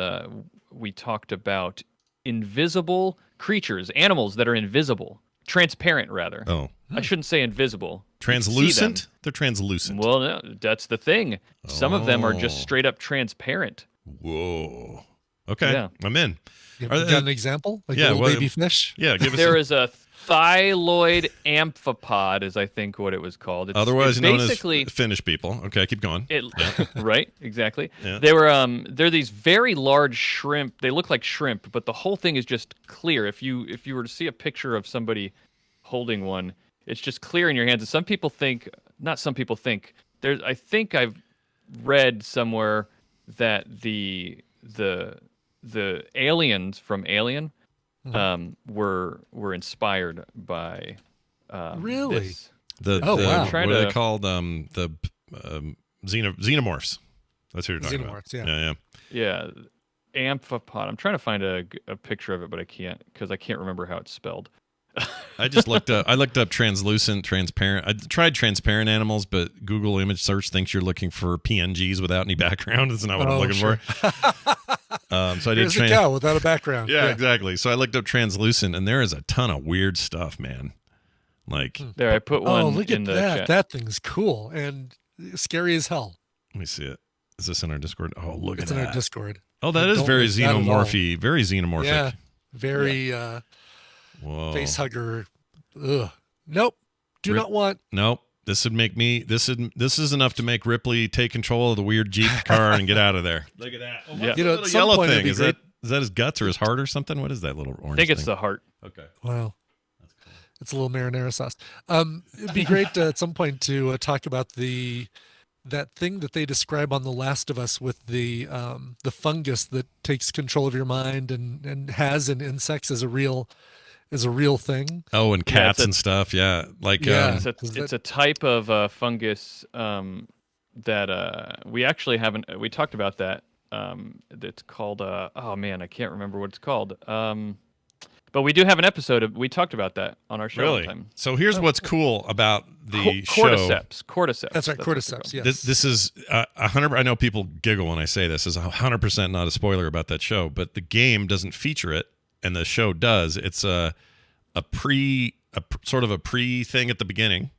we talked about invisible creatures, animals that are invisible, transparent rather. Oh, I shouldn't say invisible. Translucent? They're translucent. Well, no, that's the thing. Some of them are just straight up transparent. Whoa. Okay, yeah. I'm in. You got an example? Like a little baby fish? Yeah, give us There is a thyloid amphipod, is I think what it was called. Otherwise known as Finnish people. Okay, keep going. Right, exactly. Yeah. They're these very large shrimp. They look like shrimp, but the whole thing is just clear. If you were to see a picture of somebody holding one, it's just clear in your hands. And I think I've read somewhere that the aliens from Alien were inspired by really this. Wow. What are they called? The xenomorphs. That's what you're talking about. Yeah. Yeah, amphipod. I'm trying to find a picture of it, but I can't because I can't remember how it's spelled. I just looked up translucent, transparent. I tried transparent animals, but Google image search thinks you're looking for PNGs without any background. That's not what I'm looking for. So I did Here's a cow without a background. Yeah, exactly. So I looked up translucent, and there is a ton of weird stuff, man. Like there, I put one. Oh, look in at the that! chat. That thing's cool and scary as hell. Let me see it. Is this in our Discord? Oh, look at that! It's in our Discord. Oh, that is very xenomorphy. Very xenomorphic. Yeah, very. Whoa. Face hugger. Ugh. Nope. Do not want. Nope. This would make me. This is enough to make Ripley take control of the weird Jeep car and get out of there. Look at that. Oh, yeah. Little yellow thing. Is that his guts or his heart or something? What is that little orange? I think it's thing? the heart. Okay. Wow. That's cool. It's a little marinara sauce. It'd be great at some point to talk about that thing that they describe on The Last of Us with the fungus that takes control of your mind and has in insects as a real thing. Oh, and cats and stuff. Yeah. Like, it's a type of fungus that we actually haven't. We talked about that. It's called. Oh man, I can't remember what it's called. But we do have an episode. We talked about that on our show. Really? One time. So here's what's cool about the show. Cordyceps. That's right. Cordyceps. Yes. This is 100. I know people giggle when I say this. Is 100% not a spoiler about that show, but the game doesn't feature it, and the show does. It's a sort of a pre thing at the beginning.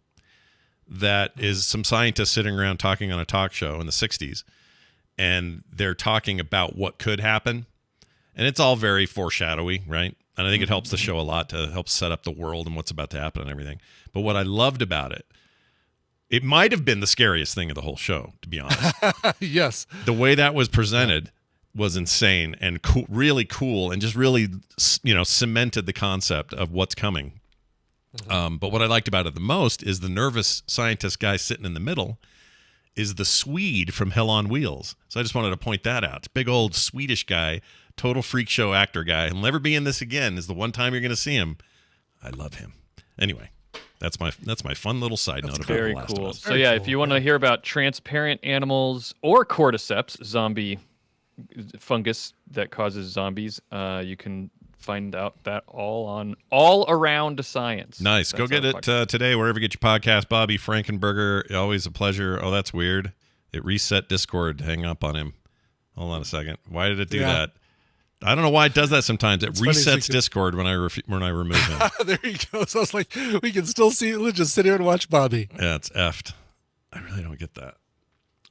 That is some scientists sitting around talking on a talk show in the 60s, and they're talking about what could happen. And it's all very foreshadowy, right? And I think it helps the show a lot to help set up the world and what's about to happen and everything. But what I loved about it, it might have been the scariest thing of the whole show, to be honest. Yes. The way that was presented was insane and really cool, and just really, cemented the concept of what's coming. But what I liked about it the most is the nervous scientist guy sitting in the middle is the Swede from Hell on Wheels. So I just wanted to point that out. Big old Swedish guy, total freak show actor guy. He'll never be in this again. Is the one time you're going to see him. I love him. Anyway, that's my fun little side note about very The Last cool. of Us. So yeah, if you want to hear about transparent animals or cordyceps, zombie fungus that causes zombies, you can find out that all around science. Nice. Go get it today wherever you get your podcast. Bobby Frankenberger, always a pleasure. Oh, that's weird. It reset Discord. Hang up on him. Hold on a second. Why did it do that? I don't know why it does that sometimes. It resets Discord when I remove him. There he goes. So I was like, we can still see. Let's just sit here and watch Bobby. Yeah, it's effed. I really don't get that.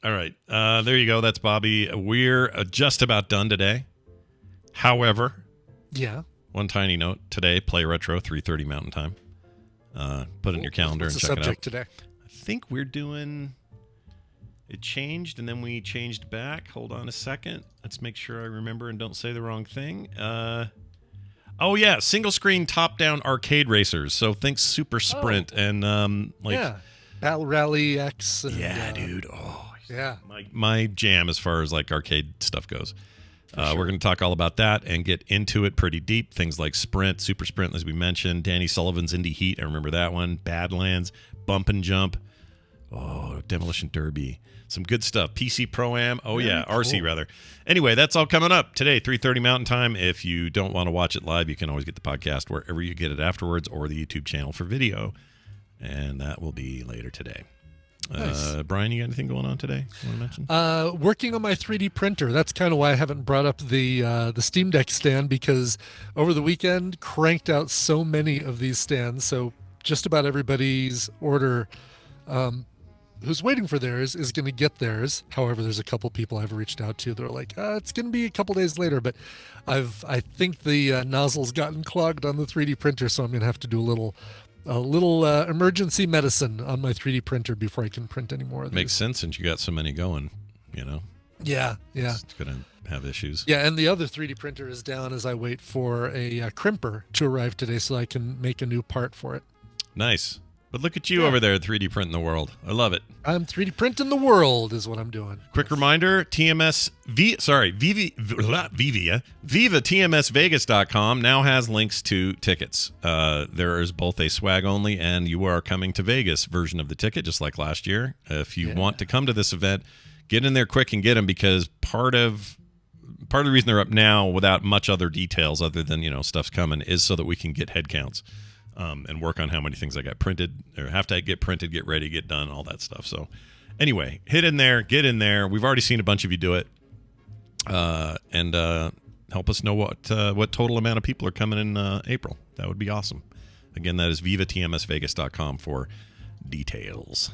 All right. There you go. That's Bobby. We're just about done today. However, one tiny note. Today, play retro, 3:30 Mountain Time. Put it in your calendar and check it out. What's the subject today? I think we're doing... It changed, and then we changed back. Hold on a second. Let's make sure I remember and don't say the wrong thing. Single-screen top-down arcade racers. So think Super Sprint and Battle Rally X. And, dude. Oh, yeah. My jam as far as like arcade stuff goes. We're going to talk all about that and get into it pretty deep. Things like Sprint, Super Sprint, as we mentioned. Danny Sullivan's Indie Heat. I remember that one. Badlands, Bump and Jump. Oh, Demolition Derby. Some good stuff. PC Pro-Am. Oh, yeah. Cool. RC, rather. Anyway, that's all coming up today, 3:30 Mountain Time. If you don't want to watch it live, you can always get the podcast wherever you get it afterwards, or the YouTube channel for video. And that will be later today. Nice. Brian, you got anything going on today you want to mention? Working on my 3D printer. That's kind of why I haven't brought up the Steam Deck stand, because over the weekend, cranked out so many of these stands. So just about everybody's order who's waiting for theirs is going to get theirs. However, there's a couple people I've reached out to that are like, it's going to be a couple days later, but I think the nozzle's gotten clogged on the 3D printer, so I'm going to have to do a little emergency medicine on my 3D printer before I can print any more of these. Makes sense since you got so many going, Yeah. It's going to have issues. Yeah, and the other 3D printer is down as I wait for a crimper to arrive today so I can make a new part for it. Nice. But look at you over there, 3D printing the world. I love it. I'm 3D printing the world is what I'm doing. Quick reminder, VivaTMSVegas.com now has links to tickets. There is both a swag only and you are coming to Vegas version of the ticket, just like last year. If you want to come to this event, get in there quick and get them, because part of the reason they're up now without much other details other than, stuff's coming, is so that we can get head counts. And work on how many things I got printed or have to get printed, get ready, get done, all that stuff. So anyway, get in there. We've already seen a bunch of you do it. And help us know what total amount of people are coming in April. That would be awesome. Again, that is VivaTMSVegas.com for details.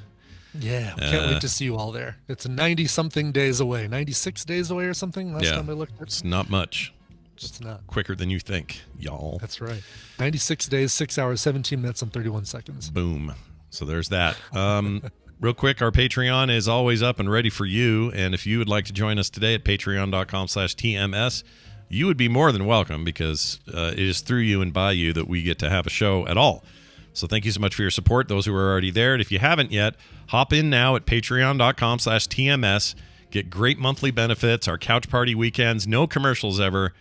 Yeah, can't wait to see you all there. It's 90-something days away, 96 days away or something last time I looked. It's not much. It's not. Quicker than you think, y'all. That's right. 96 days, 6 hours, 17 minutes, and 31 seconds. Boom. So there's that. Real quick, our Patreon is always up and ready for you. And if you would like to join us today at patreon.com/TMS, you would be more than welcome, because it is through you and by you that we get to have a show at all. So thank you so much for your support, those who are already there. And if you haven't yet, hop in now at patreon.com/TMS. Get great monthly benefits, our couch party weekends, no commercials ever,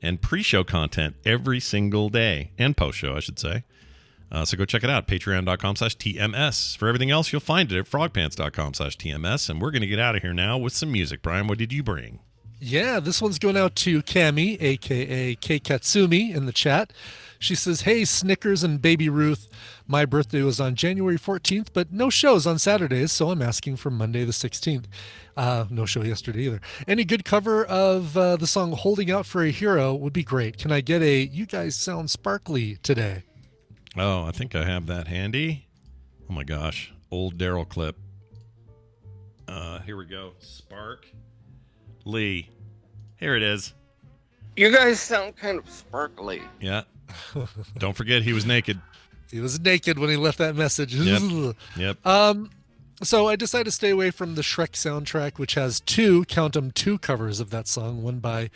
and pre-show content every single day, and post-show, I should say. So go check it out, patreon.com/TMS. For everything else, you'll find it at frogpants.com/TMS. And we're going to get out of here now with some music. Brian, what did you bring? Yeah, this one's going out to Cami, a.k.a. K Katsumi, in the chat. She says, hey, Snickers and Baby Ruth. My birthday was on January 14th, but no shows on Saturdays, so I'm asking for Monday the 16th. No show yesterday either. Any good cover of the song Holding Out for a Hero would be great. Can I get a You Guys Sound Sparkly today? Oh, I think I have that handy. Oh my gosh. Old Daryl clip. Here we go. Spark Lee. Here it is. You guys sound kind of sparkly. Yeah. Don't forget he was naked. He was naked when he left that message. Yep. So I decided to stay away from the Shrek soundtrack, which has two covers of that song, one by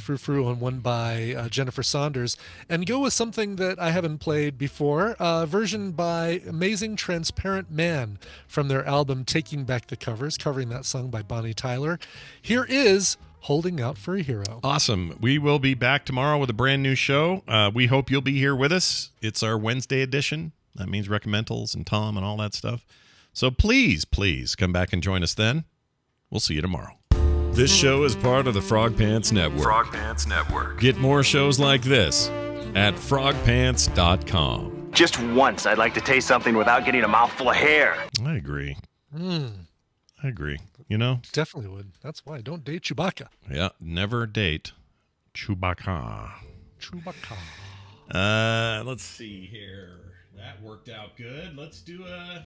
Frou Frou and one by Jennifer Saunders, and go with something that I haven't played before, a version by Amazing Transparent Man from their album Taking Back the Covers, covering that song by Bonnie Tyler. Here is Holding Out for a Hero. Awesome. We will be back tomorrow with a brand new show. We hope you'll be here with us. It's our Wednesday edition. That means recommendals and Tom and all that stuff. So please come back and join us then. We'll see you tomorrow. This show is part of the Frog Pants Network. Frog Pants Network. Get more shows like this at frogpants.com. Just once, I'd like to taste something without getting a mouthful of hair. I agree. I agree. You know? Definitely would. That's why I don't date Chewbacca. Yeah, never date Chewbacca. Let's see here. That worked out good. Let's do a